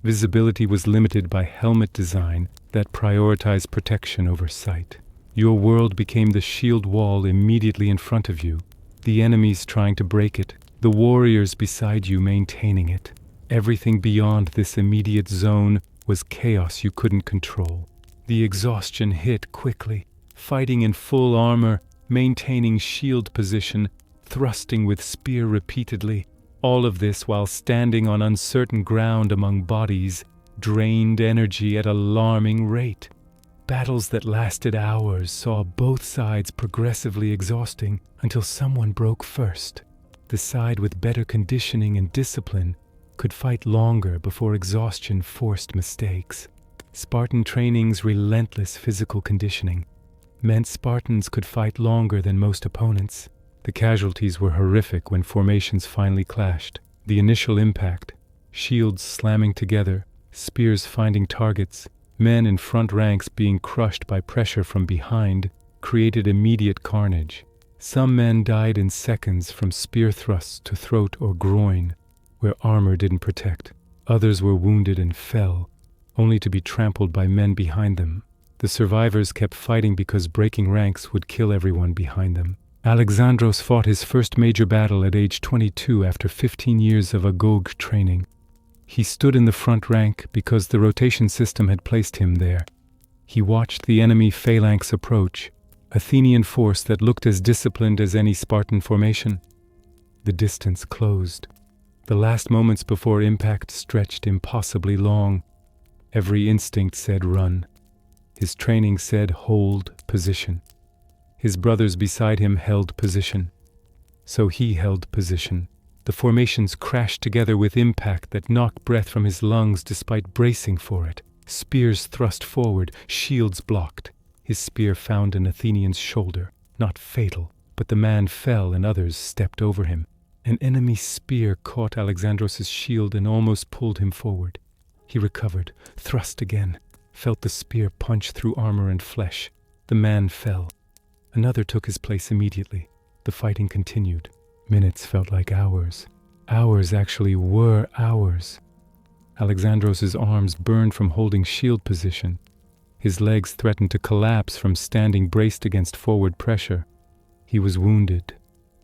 Visibility was limited by helmet design that prioritized protection over sight. Your world became the shield wall immediately in front of you, the enemies trying to break it, the warriors beside you maintaining it. Everything beyond this immediate zone was chaos you couldn't control. The exhaustion hit quickly, fighting in full armor, maintaining shield position, thrusting with spear repeatedly. All of this while standing on uncertain ground among bodies, drained energy at alarming rate. Battles that lasted hours saw both sides progressively exhausting until someone broke first. The side with better conditioning and discipline could fight longer before exhaustion forced mistakes. Spartan training's relentless physical conditioning meant Spartans could fight longer than most opponents. The casualties were horrific when formations finally clashed. The initial impact, shields slamming together, spears finding targets, men in front ranks being crushed by pressure from behind, created immediate carnage. Some men died in seconds from spear thrusts to throat or groin, where armor didn't protect. Others were wounded and fell, only to be trampled by men behind them. The survivors kept fighting because breaking ranks would kill everyone behind them. Alexandros fought his first major battle at age 22 after 15 years of agog training. He stood in the front rank because the rotation system had placed him there. He watched the enemy phalanx approach, Athenian force that looked as disciplined as any Spartan formation. The distance closed. The last moments before impact stretched impossibly long. Every instinct said run. His training said hold position. His brothers beside him held position. So he held position. The formations crashed together with impact that knocked breath from his lungs despite bracing for it. Spears thrust forward, shields blocked. His spear found an Athenian's shoulder, not fatal, but the man fell and others stepped over him. An enemy spear caught Alexandros' shield and almost pulled him forward. He recovered, thrust again, felt the spear punch through armor and flesh. The man fell. Another took his place immediately. The fighting continued. Minutes felt like hours. Hours actually were hours. Alexandros' arms burned from holding shield position. His legs threatened to collapse from standing braced against forward pressure. He was wounded.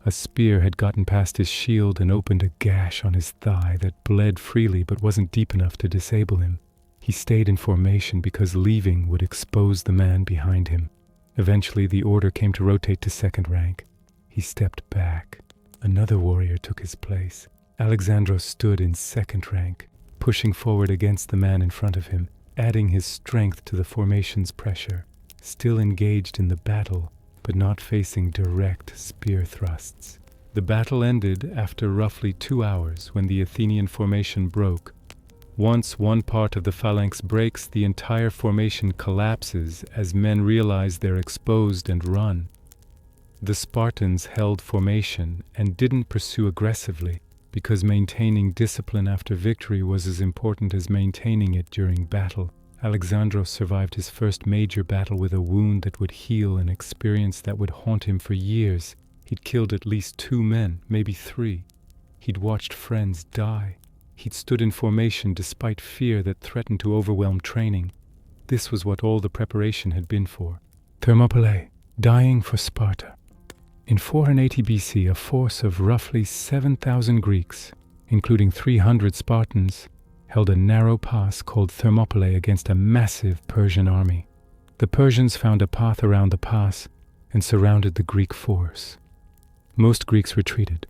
A spear had gotten past his shield and opened a gash on his thigh that bled freely but wasn't deep enough to disable him. He stayed in formation because leaving would expose the man behind him. Eventually, the order came to rotate to second rank. He stepped back. Another warrior took his place. Alexandros stood in second rank, pushing forward against the man in front of him, adding his strength to the formation's pressure, still engaged in the battle, but not facing direct spear thrusts. The battle ended after roughly 2 hours when the Athenian formation broke. Once one part of the phalanx breaks, the entire formation collapses as men realize they're exposed and run. The Spartans held formation and didn't pursue aggressively, because maintaining discipline after victory was as important as maintaining it during battle. Alexandros survived his first major battle with a wound that would heal, an experience that would haunt him for years. He'd killed at least 2 men, maybe 3. He'd watched friends die. He'd stood in formation despite fear that threatened to overwhelm training. This was what all the preparation had been for. Thermopylae, dying for Sparta. In 480 BC, a force of roughly 7,000 Greeks, including 300 Spartans, held a narrow pass called Thermopylae against a massive Persian army. The Persians found a path around the pass and surrounded the Greek force. Most Greeks retreated.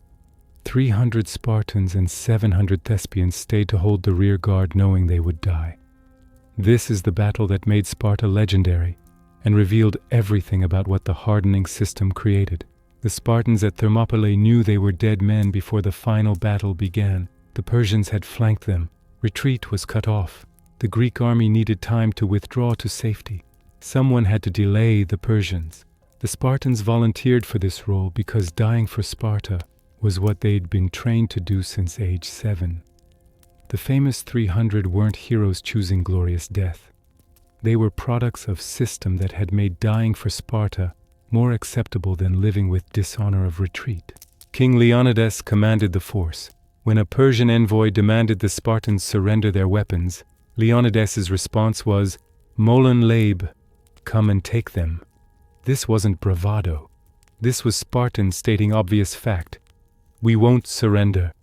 300 Spartans and 700 Thespians stayed to hold the rear guard, knowing they would die. This is the battle that made Sparta legendary and revealed everything about what the hardening system created. The Spartans at Thermopylae knew they were dead men before the final battle began. The Persians had flanked them. Retreat was cut off. The Greek army needed time to withdraw to safety. Someone had to delay the Persians. The Spartans volunteered for this role because dying for Sparta was what they'd been trained to do since age 7. The famous 300 weren't heroes choosing glorious death. They were products of system that had made dying for Sparta more acceptable than living with dishonor of retreat. King Leonidas commanded the force. When a Persian envoy demanded the Spartans surrender their weapons, Leonidas's response was, "Molon labe, come and take them." This wasn't bravado. This was Spartan stating obvious fact. We won't surrender.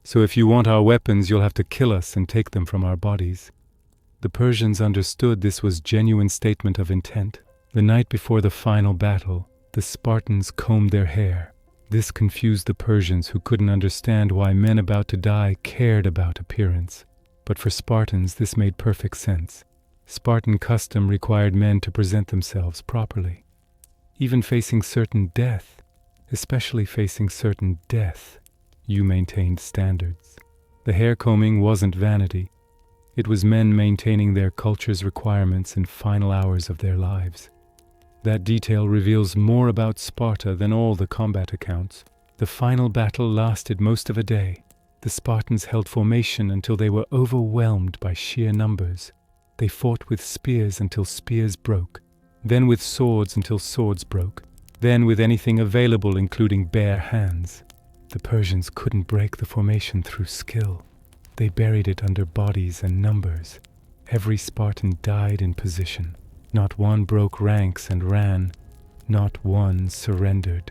So if you want our weapons, you'll have to kill us and take them from our bodies. The Persians understood this was genuine statement of intent. The night before the final battle, the Spartans combed their hair. This confused the Persians, who couldn't understand why men about to die cared about appearance. But for Spartans, this made perfect sense. Spartan custom required men to present themselves properly. Even facing certain death, especially facing certain death, you maintained standards. The hair combing wasn't vanity. It was men maintaining their culture's requirements in final hours of their lives. That detail reveals more about Sparta than all the combat accounts. The final battle lasted most of a day. The Spartans held formation until they were overwhelmed by sheer numbers. They fought with spears until spears broke, then with swords until swords broke, then with anything available, including bare hands. The Persians couldn't break the formation through skill. They buried it under bodies and numbers. Every Spartan died in position. Not one broke ranks and ran. Not one surrendered.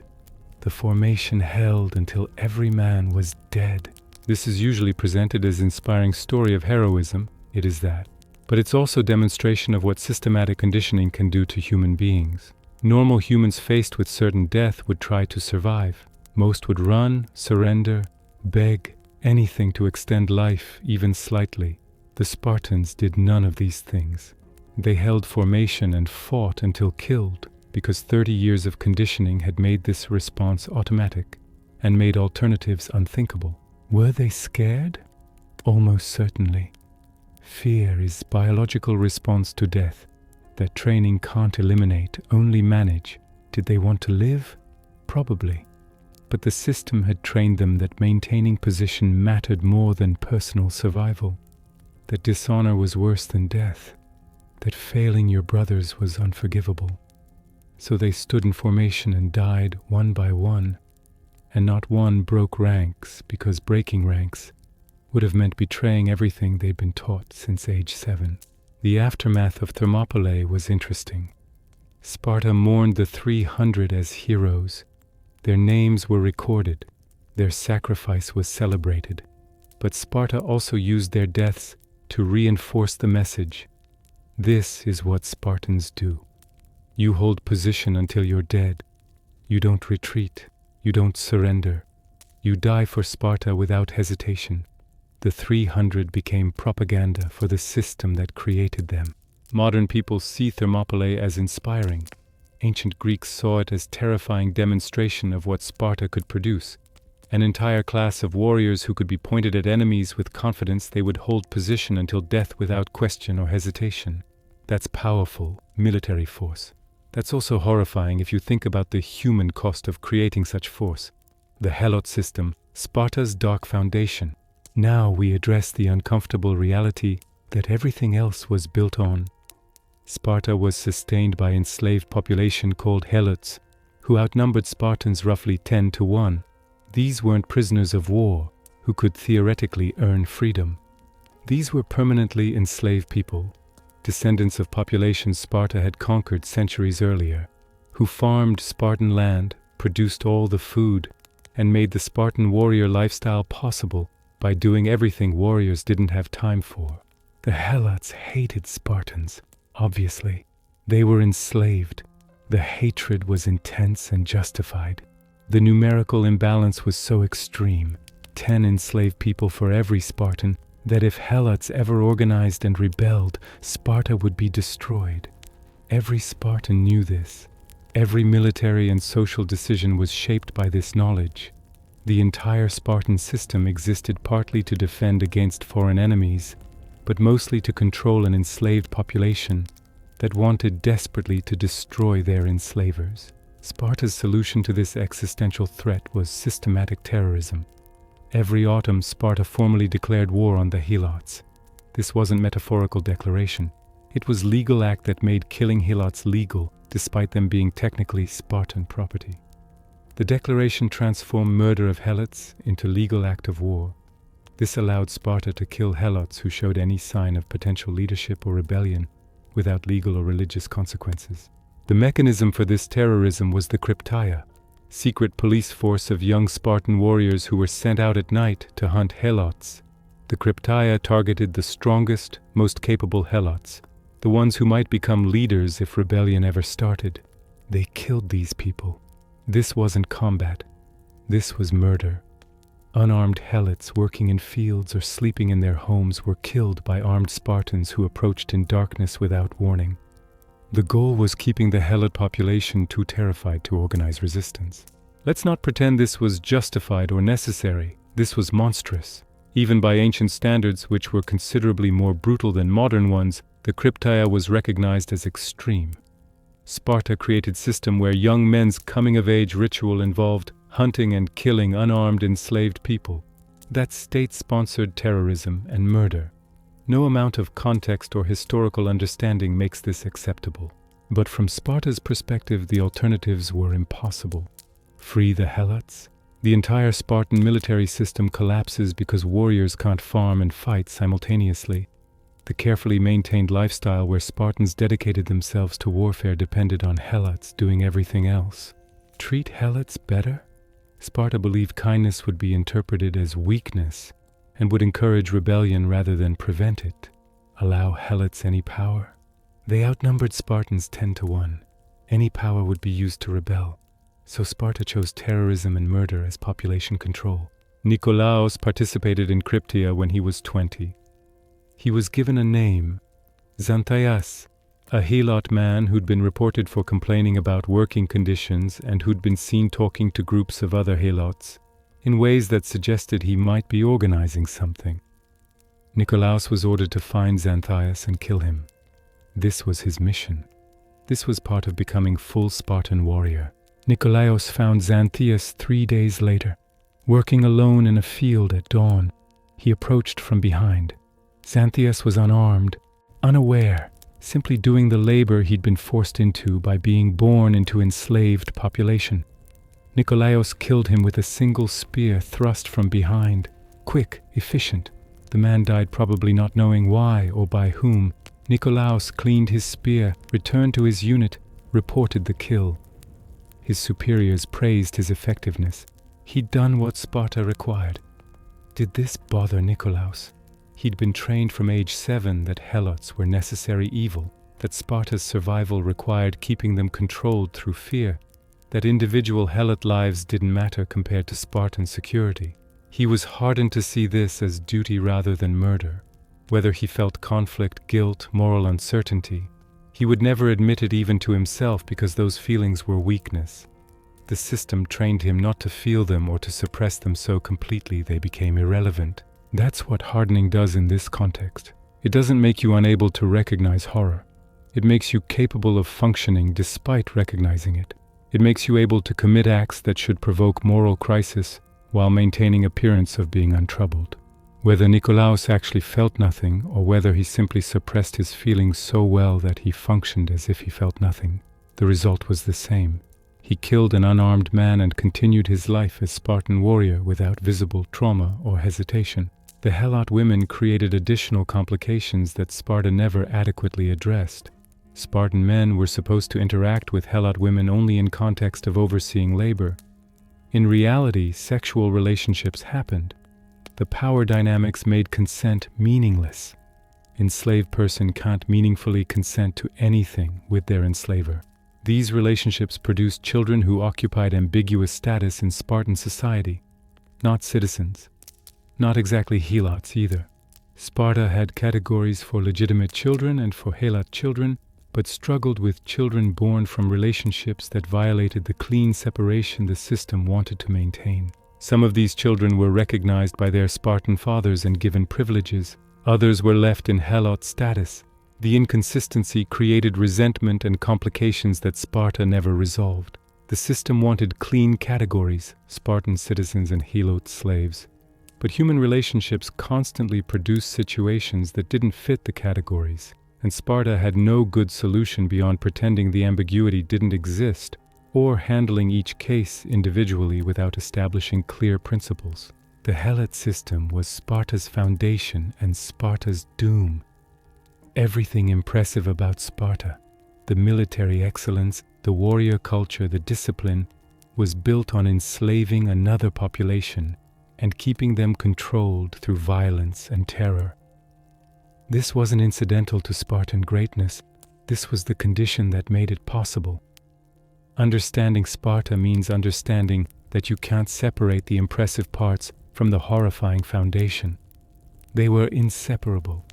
The formation held until every man was dead. This is usually presented as an inspiring story of heroism. It is that. But it's also demonstration of what systematic conditioning can do to human beings. Normal humans faced with certain death would try to survive. Most would run, surrender, beg, anything to extend life, even slightly. The Spartans did none of these things. They held formation and fought until killed, because 30 years of conditioning had made this response automatic and made alternatives unthinkable. Were they scared? Almost certainly. Fear is biological response to death that training can't eliminate, only manage. Did they want to live? Probably. But the system had trained them that maintaining position mattered more than personal survival, that dishonor was worse than death, that failing your brothers was unforgivable. So they stood in formation and died one by one, and not one broke ranks, because breaking ranks would have meant betraying everything they'd been taught since age 7. The aftermath of Thermopylae was interesting. Sparta mourned the 300 as heroes. Their names were recorded. Their sacrifice was celebrated. But Sparta also used their deaths to reinforce the message. This is what Spartans do. You hold position until you're dead. You don't retreat. You don't surrender. You die for Sparta without hesitation. The 300 became propaganda for the system that created them. Modern people see Thermopylae as inspiring. Ancient Greeks saw it as terrifying demonstration of what Sparta could produce. An entire class of warriors who could be pointed at enemies with confidence. They would hold position until death without question or hesitation. That's powerful military force. That's also horrifying if you think about the human cost of creating such force. The Helot system, Sparta's dark foundation. Now we address the uncomfortable reality that everything else was built on. Sparta was sustained by enslaved population called Helots, who outnumbered Spartans roughly 10 to 1. These weren't prisoners of war who could theoretically earn freedom. These were permanently enslaved people, descendants of populations Sparta had conquered centuries earlier, who farmed Spartan land, produced all the food, and made the Spartan warrior lifestyle possible by doing everything warriors didn't have time for. The Helots hated Spartans, obviously. They were enslaved. The hatred was intense and justified. The numerical imbalance was so extreme, 10 enslaved people for every Spartan, that if Helots ever organized and rebelled, Sparta would be destroyed. Every Spartan knew this. Every military and social decision was shaped by this knowledge. The entire Spartan system existed partly to defend against foreign enemies, but mostly to control an enslaved population that wanted desperately to destroy their enslavers. Sparta's solution to this existential threat was systematic terrorism. Every autumn, Sparta formally declared war on the Helots. This wasn't metaphorical declaration. It was legal act that made killing Helots legal, despite them being technically Spartan property. The declaration transformed murder of Helots into legal act of war. This allowed Sparta to kill Helots who showed any sign of potential leadership or rebellion without legal or religious consequences. The mechanism for this terrorism was the Krypteia, secret police force of young Spartan warriors who were sent out at night to hunt Helots. The Krypteia targeted the strongest, most capable Helots, the ones who might become leaders if rebellion ever started. They killed these people. This wasn't combat. This was murder. Unarmed Helots working in fields or sleeping in their homes were killed by armed Spartans who approached in darkness without warning. The goal was keeping the Helot population too terrified to organize resistance. Let's not pretend this was justified or necessary. This was monstrous. Even by ancient standards, which were considerably more brutal than modern ones, the Krypteia was recognized as extreme. Sparta created a system where young men's coming-of-age ritual involved hunting and killing unarmed enslaved people. That's state-sponsored terrorism and murder. No amount of context or historical understanding makes this acceptable. But from Sparta's perspective, the alternatives were impossible. Free the Helots? The entire Spartan military system collapses because warriors can't farm and fight simultaneously. The carefully maintained lifestyle where Spartans dedicated themselves to warfare depended on Helots doing everything else. Treat Helots better? Sparta believed kindness would be interpreted as weakness and would encourage rebellion rather than prevent it. Allow Helots any power? They outnumbered Spartans 10 to 1. Any power would be used to rebel. So Sparta chose terrorism and murder as population control. Nikolaos participated in Krypteia when he was 20. He was given a name, Xanthias, a Helot man who'd been reported for complaining about working conditions and who'd been seen talking to groups of other Helots in ways that suggested he might be organizing something. Nikolaos was ordered to find Xanthias and kill him. This was his mission. This was part of becoming full Spartan warrior. Nikolaos found Xanthias 3 days later, working alone in a field at dawn. He approached from behind. Xanthias was unarmed, unaware, simply doing the labor he'd been forced into by being born into enslaved population. Nikolaos killed him with a single spear thrust from behind. Quick, efficient. The man died probably not knowing why or by whom. Nicolaus cleaned his spear, returned to his unit, reported the kill. His superiors praised his effectiveness. He'd done what Sparta required. Did this bother Nicolaus? He'd been trained from age 7 that helots were necessary evil, that Sparta's survival required keeping them controlled through fear, that individual helot lives didn't matter compared to Spartan security. He was hardened to see this as duty rather than murder. Whether he felt conflict, guilt, moral uncertainty, he would never admit it even to himself because those feelings were weakness. The system trained him not to feel them or to suppress them so completely they became irrelevant. That's what hardening does in this context. It doesn't make you unable to recognize horror. It makes you capable of functioning despite recognizing it. It makes you able to commit acts that should provoke moral crisis while maintaining appearance of being untroubled. Whether Nicolaus actually felt nothing or whether he simply suppressed his feelings so well that he functioned as if he felt nothing, the result was the same. He killed an unarmed man and continued his life as Spartan warrior without visible trauma or hesitation. The helot women created additional complications that Sparta never adequately addressed. Spartan men were supposed to interact with helot women only in context of overseeing labor. In reality, sexual relationships happened. The power dynamics made consent meaningless. Enslaved person can't meaningfully consent to anything with their enslaver. These relationships produced children who occupied ambiguous status in Spartan society, not citizens. Not exactly helots either. Sparta had categories for legitimate children and for helot children, but struggled with children born from relationships that violated the clean separation the system wanted to maintain. Some of these children were recognized by their Spartan fathers and given privileges. Others were left in helot status. The inconsistency created resentment and complications that Sparta never resolved. The system wanted clean categories, Spartan citizens and helot slaves. But human relationships constantly produced situations that didn't fit the categories, and Sparta had no good solution beyond pretending the ambiguity didn't exist or handling each case individually without establishing clear principles. The helot system was Sparta's foundation and Sparta's doom. Everything impressive about Sparta, the military excellence, the warrior culture, the discipline, was built on enslaving another population and keeping them controlled through violence and terror. This wasn't incidental to Spartan greatness. This was the condition that made it possible. Understanding Sparta means understanding that you can't separate the impressive parts from the horrifying foundation. They were inseparable.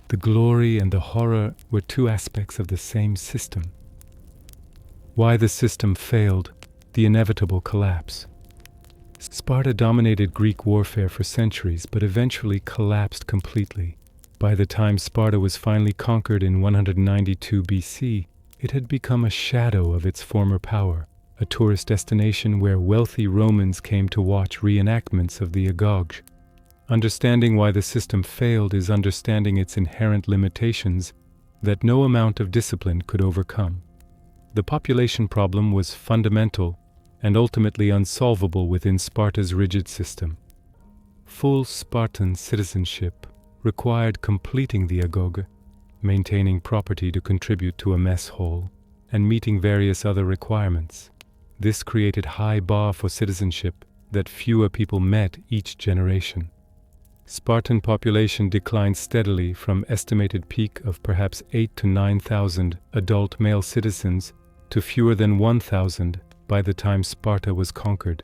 The glory and the horror were two aspects of the same system. Why the system failed, the inevitable collapse. Sparta dominated Greek warfare for centuries, but eventually collapsed completely. By the time Sparta was finally conquered in 192 BC, it had become a shadow of its former power, a tourist destination where wealthy Romans came to watch reenactments of the Agog. Understanding why the system failed is understanding its inherent limitations that no amount of discipline could overcome. The population problem was fundamental and ultimately unsolvable within Sparta's rigid system. Full Spartan citizenship required completing the Agog, maintaining property to contribute to a mess hall, and meeting various other requirements. This created high bar for citizenship that fewer people met each generation. Spartan population declined steadily from estimated peak of perhaps 8,000 to 9,000 adult male citizens to fewer than 1,000 by the time Sparta was conquered.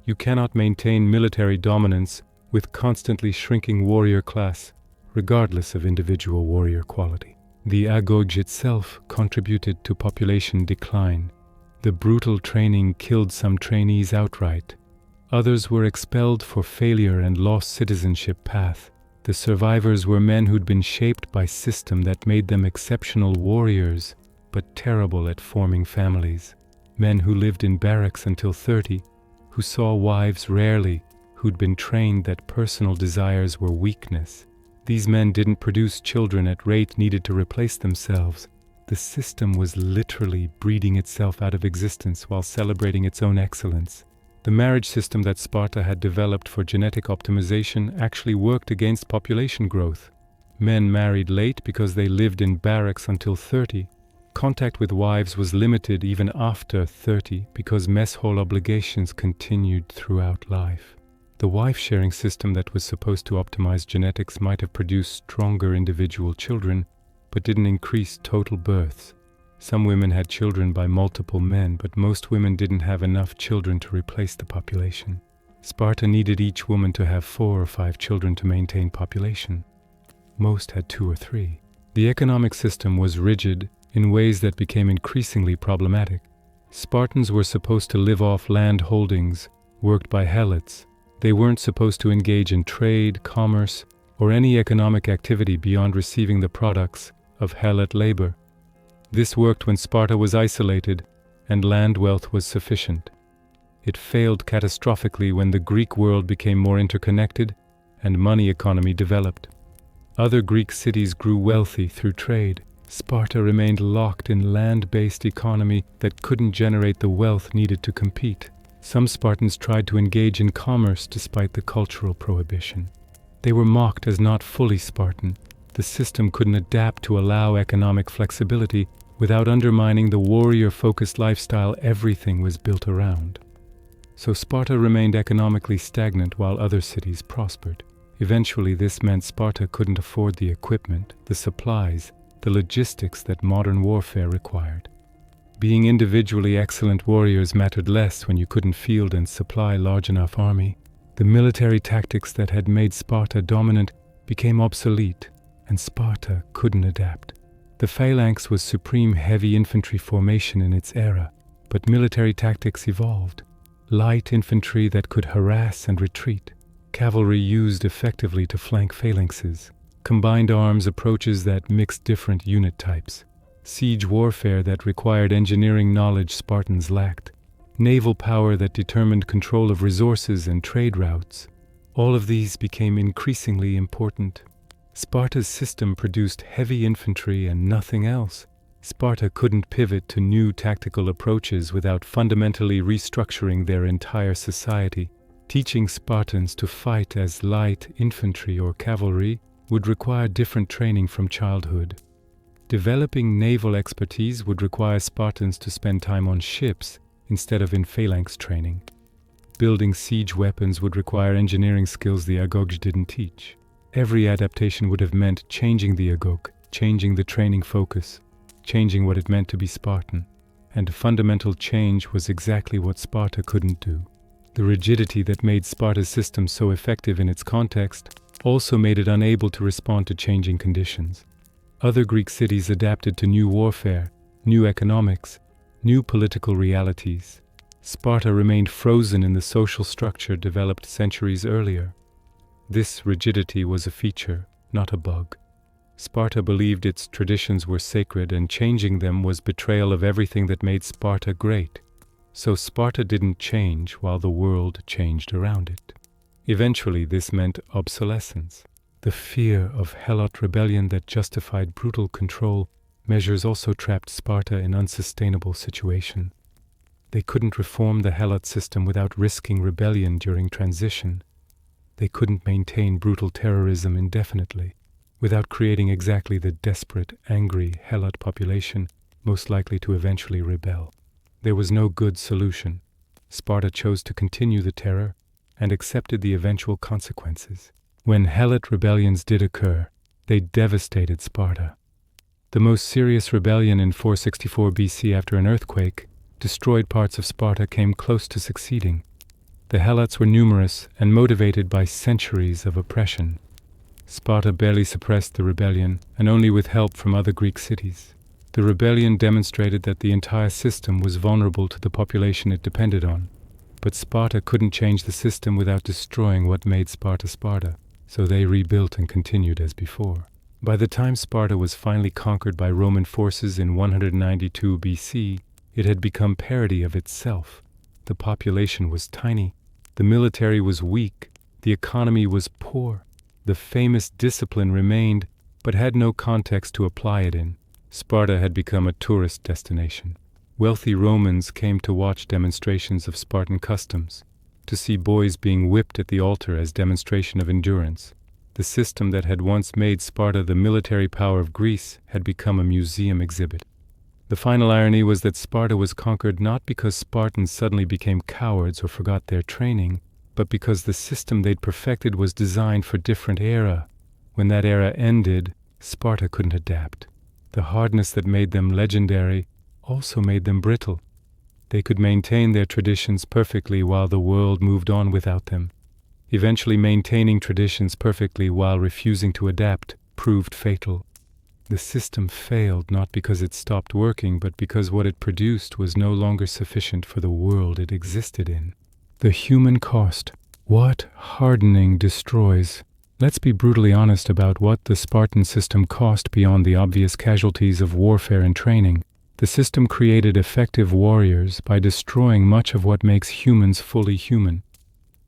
You cannot maintain military dominance with constantly shrinking warrior class, regardless of individual warrior quality. The Agog itself contributed to population decline. The brutal training killed some trainees outright. Others were expelled for failure and lost citizenship path. The survivors were men who'd been shaped by system that made them exceptional warriors, but terrible at forming families. Men who lived in barracks until 30, who saw wives rarely, who'd been trained that personal desires were weakness. These men didn't produce children at rate needed to replace themselves. The system was literally breeding itself out of existence while celebrating its own excellence. The marriage system that Sparta had developed for genetic optimization actually worked against population growth. Men married late because they lived in barracks until 30. Contact with wives was limited even after 30 because mess hall obligations continued throughout life. The wife-sharing system that was supposed to optimize genetics might have produced stronger individual children, but didn't increase total births. Some women had children by multiple men, but most women didn't have enough children to replace the population. Sparta needed each woman to have 4 or 5 children to maintain population. Most had 2 or 3. The economic system was rigid in ways that became increasingly problematic. Spartans were supposed to live off land holdings worked by helots. They weren't supposed to engage in trade, commerce, or any economic activity beyond receiving the products of helot labor. This worked when Sparta was isolated and land wealth was sufficient. It failed catastrophically when the Greek world became more interconnected and money economy developed. Other Greek cities grew wealthy through trade. Sparta remained locked in land-based economy that couldn't generate the wealth needed to compete. Some Spartans tried to engage in commerce despite the cultural prohibition. They were mocked as not fully Spartan. The system couldn't adapt to allow economic flexibility without undermining the warrior-focused lifestyle everything was built around. So Sparta remained economically stagnant while other cities prospered. Eventually, this meant Sparta couldn't afford the equipment, the supplies, the logistics that modern warfare required. Being individually excellent warriors mattered less when you couldn't field and supply large enough army. The military tactics that had made Sparta dominant became obsolete, and Sparta couldn't adapt. The phalanx was supreme heavy infantry formation in its era, but military tactics evolved. Light infantry that could harass and retreat. Cavalry used effectively to flank phalanxes. Combined arms approaches that mixed different unit types. Siege warfare that required engineering knowledge Spartans lacked. Naval power that determined control of resources and trade routes. All of these became increasingly important. Sparta's system produced heavy infantry and nothing else. Sparta couldn't pivot to new tactical approaches without fundamentally restructuring their entire society. Teaching Spartans to fight as light infantry or cavalry would require different training from childhood. Developing naval expertise would require Spartans to spend time on ships instead of in phalanx training. Building siege weapons would require engineering skills the agog didn't teach. Every adaptation would have meant changing the agog, changing the training focus, changing what it meant to be Spartan. And a fundamental change was exactly what Sparta couldn't do. The rigidity that made Sparta's system so effective in its context also made it unable to respond to changing conditions. Other Greek cities adapted to new warfare, new economics, new political realities. Sparta remained frozen in the social structure developed centuries earlier. This rigidity was a feature, not a bug. Sparta believed its traditions were sacred, and changing them was betrayal of everything that made Sparta great. So Sparta didn't change while the world changed around it. Eventually, this meant obsolescence. The fear of helot rebellion that justified brutal control measures also trapped Sparta in unsustainable situation. They couldn't reform the helot system without risking rebellion during transition. They couldn't maintain brutal terrorism indefinitely without creating exactly the desperate, angry helot population most likely to eventually rebel. There was no good solution. Sparta chose to continue the terror and accepted the eventual consequences. When helot rebellions did occur, they devastated Sparta. The most serious rebellion in 464 BC after an earthquake destroyed parts of Sparta came close to succeeding. The helots were numerous and motivated by centuries of oppression. Sparta barely suppressed the rebellion, and only with help from other Greek cities. The rebellion demonstrated that the entire system was vulnerable to the population it depended on. But Sparta couldn't change the system without destroying what made Sparta Sparta, so they rebuilt and continued as before. By the time Sparta was finally conquered by Roman forces in 192 BC, it had become parody of itself. The population was tiny, the military was weak, the economy was poor. The famous discipline remained, but had no context to apply it in. Sparta had become a tourist destination. Wealthy Romans came to watch demonstrations of Spartan customs, to see boys being whipped at the altar as demonstration of endurance. The system that had once made Sparta the military power of Greece had become a museum exhibit. The final irony was that Sparta was conquered not because Spartans suddenly became cowards or forgot their training, but because the system they'd perfected was designed for a different era. When that era ended, Sparta couldn't adapt. The hardness that made them legendary also made them brittle. They could maintain their traditions perfectly while the world moved on without them. Eventually, maintaining traditions perfectly while refusing to adapt proved fatal. The system failed not because it stopped working, but because what it produced was no longer sufficient for the world it existed in. The human cost. What hardening destroys? Let's be brutally honest about what the Spartan system cost beyond the obvious casualties of warfare and training. The system created effective warriors by destroying much of what makes humans fully human.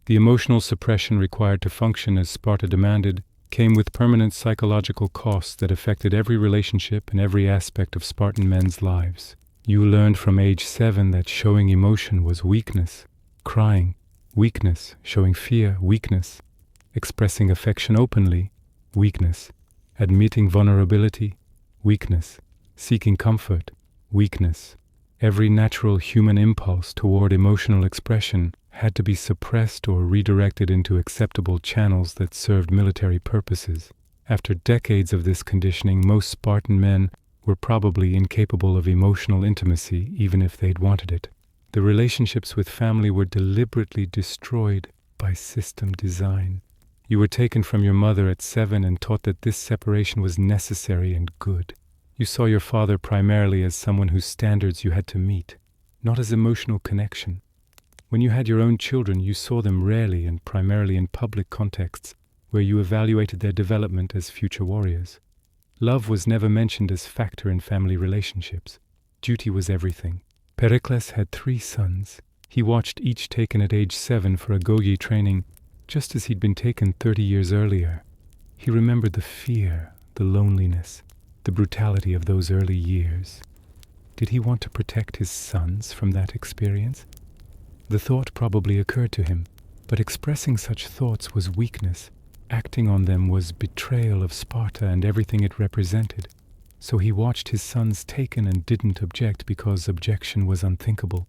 The emotional suppression required to function as Sparta demanded came with permanent psychological costs that affected every relationship and every aspect of Spartan men's lives. You learned from age 7 that showing emotion was weakness. Crying, weakness. Showing fear, weakness. Expressing affection openly, weakness. Admitting vulnerability, weakness. Seeking comfort, weakness. Every natural human impulse toward emotional expression had to be suppressed or redirected into acceptable channels that served military purposes. After decades of this conditioning, most Spartan men were probably incapable of emotional intimacy, even if they'd wanted it. The relationships with family were deliberately destroyed by system design. You were taken from your mother at 7 and taught that this separation was necessary and good. You saw your father primarily as someone whose standards you had to meet, not as emotional connection. When you had your own children, you saw them rarely and primarily in public contexts, where you evaluated their development as future warriors. Love was never mentioned as factor in family relationships. Duty was everything. Pericles had 3 sons. He watched each taken at age 7 for agoge training, just as he'd been taken 30 years earlier. He remembered the fear, the loneliness, the brutality of those early years. Did he want to protect his sons from that experience? The thought probably occurred to him, but expressing such thoughts was weakness. Acting on them was betrayal of Sparta and everything it represented. So he watched his sons taken and didn't object because objection was unthinkable.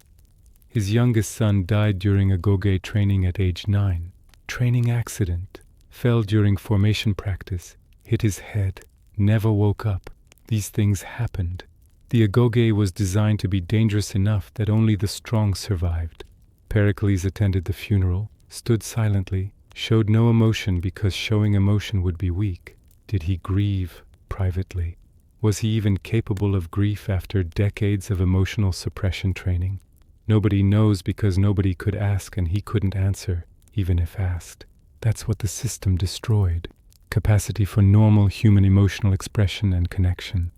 His youngest son died during agoge training at age 9. Training accident. Fell during formation practice. Hit his head. Never woke up. These things happened. The agoge was designed to be dangerous enough that only the strong survived. Pericles attended the funeral, stood silently, showed no emotion because showing emotion would be weak. Did he grieve privately? Was he even capable of grief after decades of emotional suppression training? Nobody knows because nobody could ask and he couldn't answer, even if asked. That's what the system destroyed. Capacity for normal human emotional expression and connection.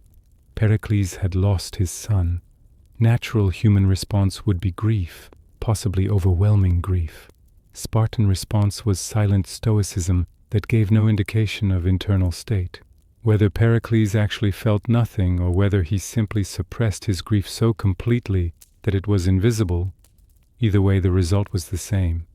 Pericles had lost his son. Natural human response would be grief. Possibly overwhelming grief. Spartan response was silent stoicism that gave no indication of internal state. Whether Pericles actually felt nothing or whether he simply suppressed his grief so completely that it was invisible, either way the result was the same.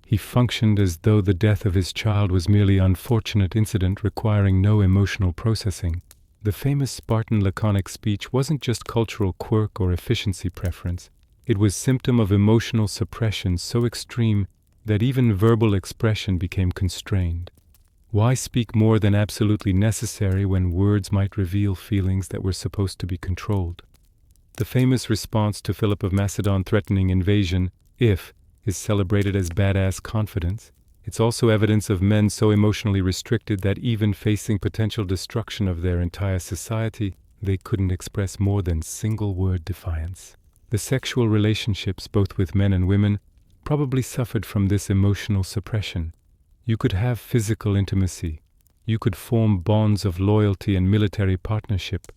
He functioned as though the death of his child was merely an unfortunate incident requiring no emotional processing. The famous Spartan laconic speech wasn't just cultural quirk or efficiency preference. It was symptom of emotional suppression so extreme that even verbal expression became constrained. Why speak more than absolutely necessary when words might reveal feelings that were supposed to be controlled? The famous response to Philip of Macedon threatening invasion, if, is celebrated as badass confidence. It's also evidence of men so emotionally restricted that even facing potential destruction of their entire society, they couldn't express more than single-word defiance. The sexual relationships, both with men and women, probably suffered from this emotional suppression. You could have physical intimacy. You could form bonds of loyalty and military partnership.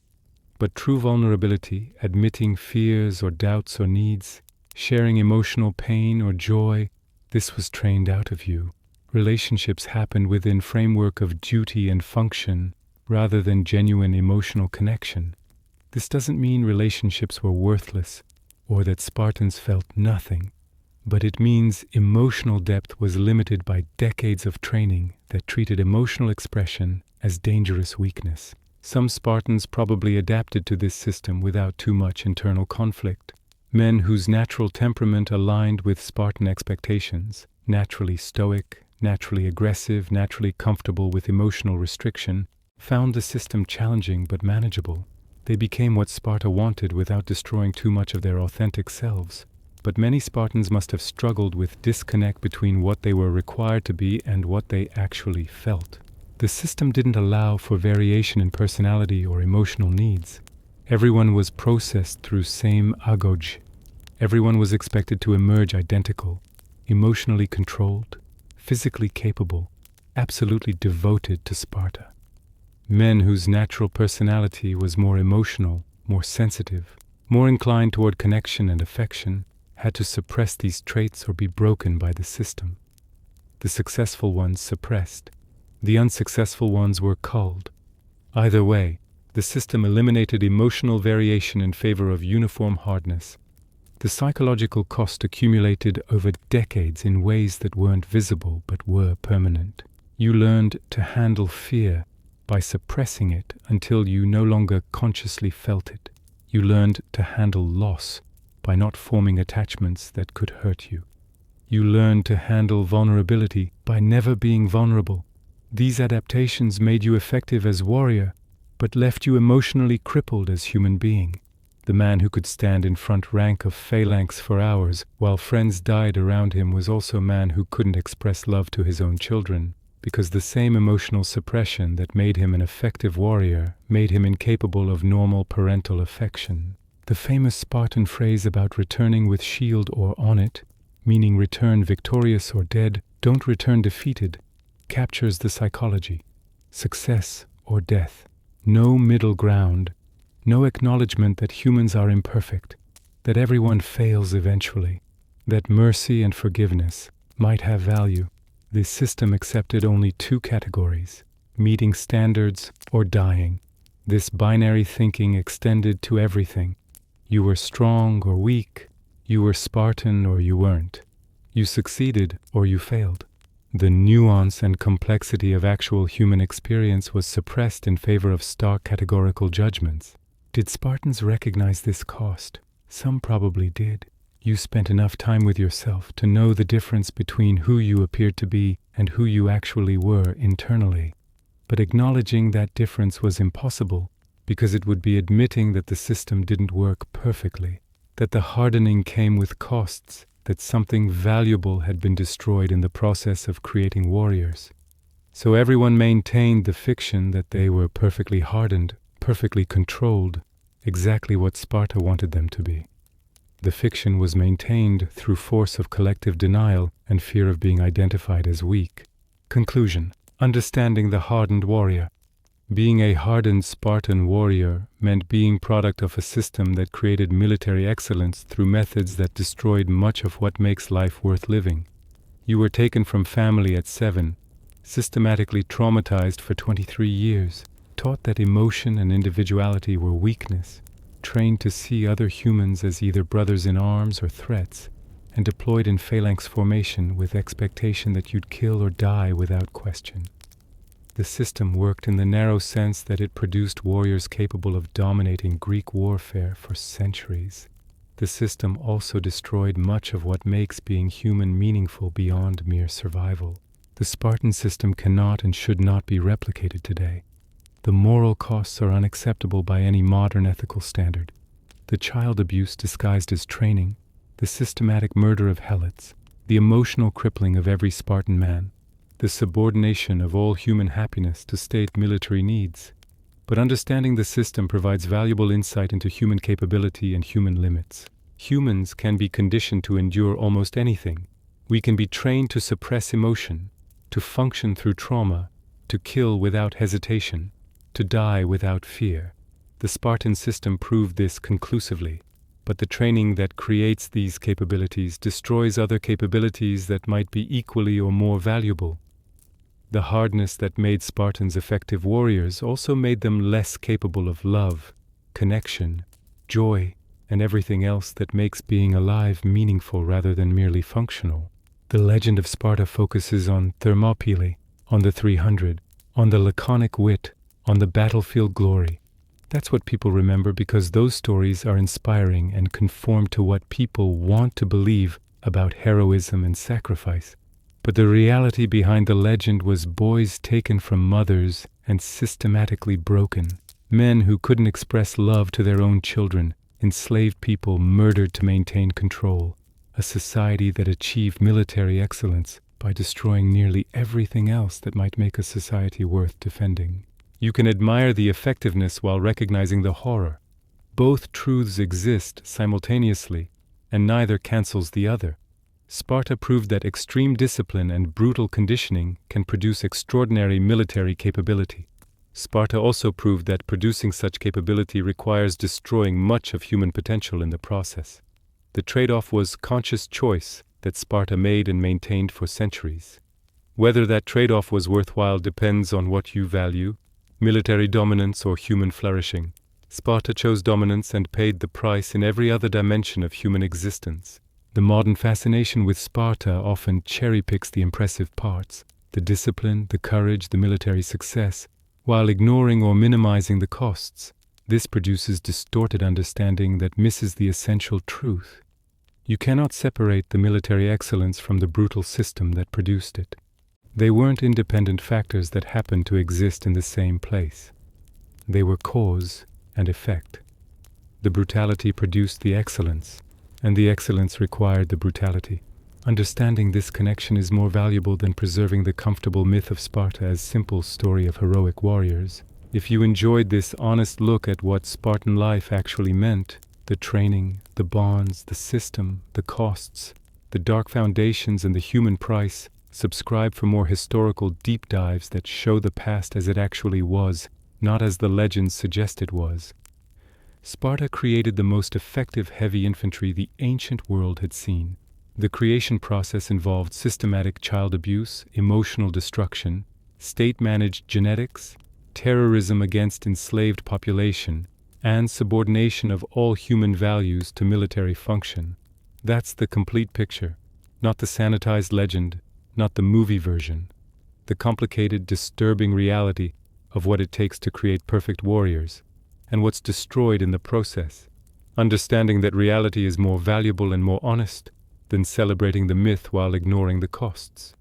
But true vulnerability, admitting fears or doubts or needs, sharing emotional pain or joy, this was trained out of you. Relationships happened within framework of duty and function rather than genuine emotional connection. This doesn't mean relationships were worthless, or that Spartans felt nothing. but it means emotional depth was limited by decades of training that treated emotional expression as dangerous weakness. Some Spartans probably adapted to this system without too much internal conflict. Men whose natural temperament aligned with Spartan expectations, naturally stoic, naturally aggressive, naturally comfortable with emotional restriction, found the system challenging but manageable. They became what Sparta wanted without destroying too much of their authentic selves. But many Spartans must have struggled with disconnect between what they were required to be and what they actually felt. The system didn't allow for variation in personality or emotional needs. Everyone was processed through same agoj. Everyone was expected to emerge identical, emotionally controlled, physically capable, absolutely devoted to Sparta. Men whose natural personality was more emotional, more sensitive, more inclined toward connection and affection, had to suppress these traits or be broken by the system. The successful ones suppressed. The unsuccessful ones were culled. Either way, the system eliminated emotional variation in favor of uniform hardness. The psychological cost accumulated over decades in ways that weren't visible but were permanent. You learned to handle fear by suppressing it until you no longer consciously felt it. You learned to handle loss by not forming attachments that could hurt you. You learned to handle vulnerability by never being vulnerable. These adaptations made you effective as warrior, but left you emotionally crippled as human being. The man who could stand in front rank of phalanx for hours while friends died around him was also a man who couldn't express love to his own children, because the same emotional suppression that made him an effective warrior made him incapable of normal parental affection. The famous Spartan phrase about returning with shield or on it, meaning return victorious or dead, don't return defeated, captures the psychology. Success or death. No middle ground. No acknowledgement that humans are imperfect, that everyone fails eventually, that mercy and forgiveness might have value. This system accepted only two categories: meeting standards or dying. This binary thinking extended to everything. You were strong or weak, you were Spartan or you weren't. You succeeded or you failed. The nuance and complexity of actual human experience was suppressed in favor of stark categorical judgments. Did Spartans recognize this cost? Some probably did. You spent enough time with yourself to know the difference between who you appeared to be and who you actually were internally. But acknowledging that difference was impossible, because it would be admitting that the system didn't work perfectly, that the hardening came with costs, that something valuable had been destroyed in the process of creating warriors. So everyone maintained the fiction that they were perfectly hardened, perfectly controlled, exactly what Sparta wanted them to be. The fiction was maintained through force of collective denial and fear of being identified as weak. Conclusion: understanding the hardened warrior. Being a hardened Spartan warrior meant being product of a system that created military excellence through methods that destroyed much of what makes life worth living. You were taken from family at 7, systematically traumatized for 23 years, taught that emotion and individuality were weakness, trained to see other humans as either brothers in arms or threats, and deployed in phalanx formation with expectation that you'd kill or die without question. The system worked in the narrow sense that it produced warriors capable of dominating Greek warfare for centuries. The system also destroyed much of what makes being human meaningful beyond mere survival. The Spartan system cannot and should not be replicated today. The moral costs are unacceptable by any modern ethical standard. The child abuse disguised as training, the systematic murder of helots, the emotional crippling of every Spartan man, the subordination of all human happiness to state military needs. But understanding the system provides valuable insight into human capability and human limits. Humans can be conditioned to endure almost anything. We can be trained to suppress emotion, to function through trauma, to kill without hesitation, to die without fear. The Spartan system proved this conclusively, but the training that creates these capabilities destroys other capabilities that might be equally or more valuable. The hardness that made Spartans effective warriors also made them less capable of love, connection, joy, and everything else that makes being alive meaningful rather than merely functional. The legend of Sparta focuses on Thermopylae, on the 300, on the laconic wit, on the battlefield glory. That's what people remember because those stories are inspiring and conform to what people want to believe about heroism and sacrifice. But the reality behind the legend was boys taken from mothers and systematically broken, men who couldn't express love to their own children, enslaved people murdered to maintain control, a society that achieved military excellence by destroying nearly everything else that might make a society worth defending. You can admire the effectiveness while recognizing the horror. Both truths exist simultaneously, and neither cancels the other. Sparta proved that extreme discipline and brutal conditioning can produce extraordinary military capability. Sparta also proved that producing such capability requires destroying much of human potential in the process. The trade-off was conscious choice that Sparta made and maintained for centuries. Whether that trade-off was worthwhile depends on what you value, military dominance or human flourishing. Sparta chose dominance and paid the price in every other dimension of human existence. The modern fascination with Sparta often cherry-picks the impressive parts, the discipline, the courage, the military success, while ignoring or minimizing the costs. This produces distorted understanding that misses the essential truth. You cannot separate the military excellence from the brutal system that produced it. They weren't independent factors that happened to exist in the same place. They were cause and effect. The brutality produced the excellence, and the excellence required the brutality. Understanding this connection is more valuable than preserving the comfortable myth of Sparta as simple story of heroic warriors. If you enjoyed this honest look at what Spartan life actually meant, the training, the bonds, the system, the costs, the dark foundations and the human price, subscribe for more historical deep dives that show the past as it actually was, not as the legends suggest it was. Sparta created the most effective heavy infantry the ancient world had seen. The creation process involved systematic child abuse, emotional destruction, state-managed genetics, terrorism against enslaved population, and subordination of all human values to military function. That's the complete picture, not the sanitized legend, not the movie version. The complicated, disturbing reality of what it takes to create perfect warriors, and what's destroyed in the process. Understanding that reality is more valuable and more honest than celebrating the myth while ignoring the costs.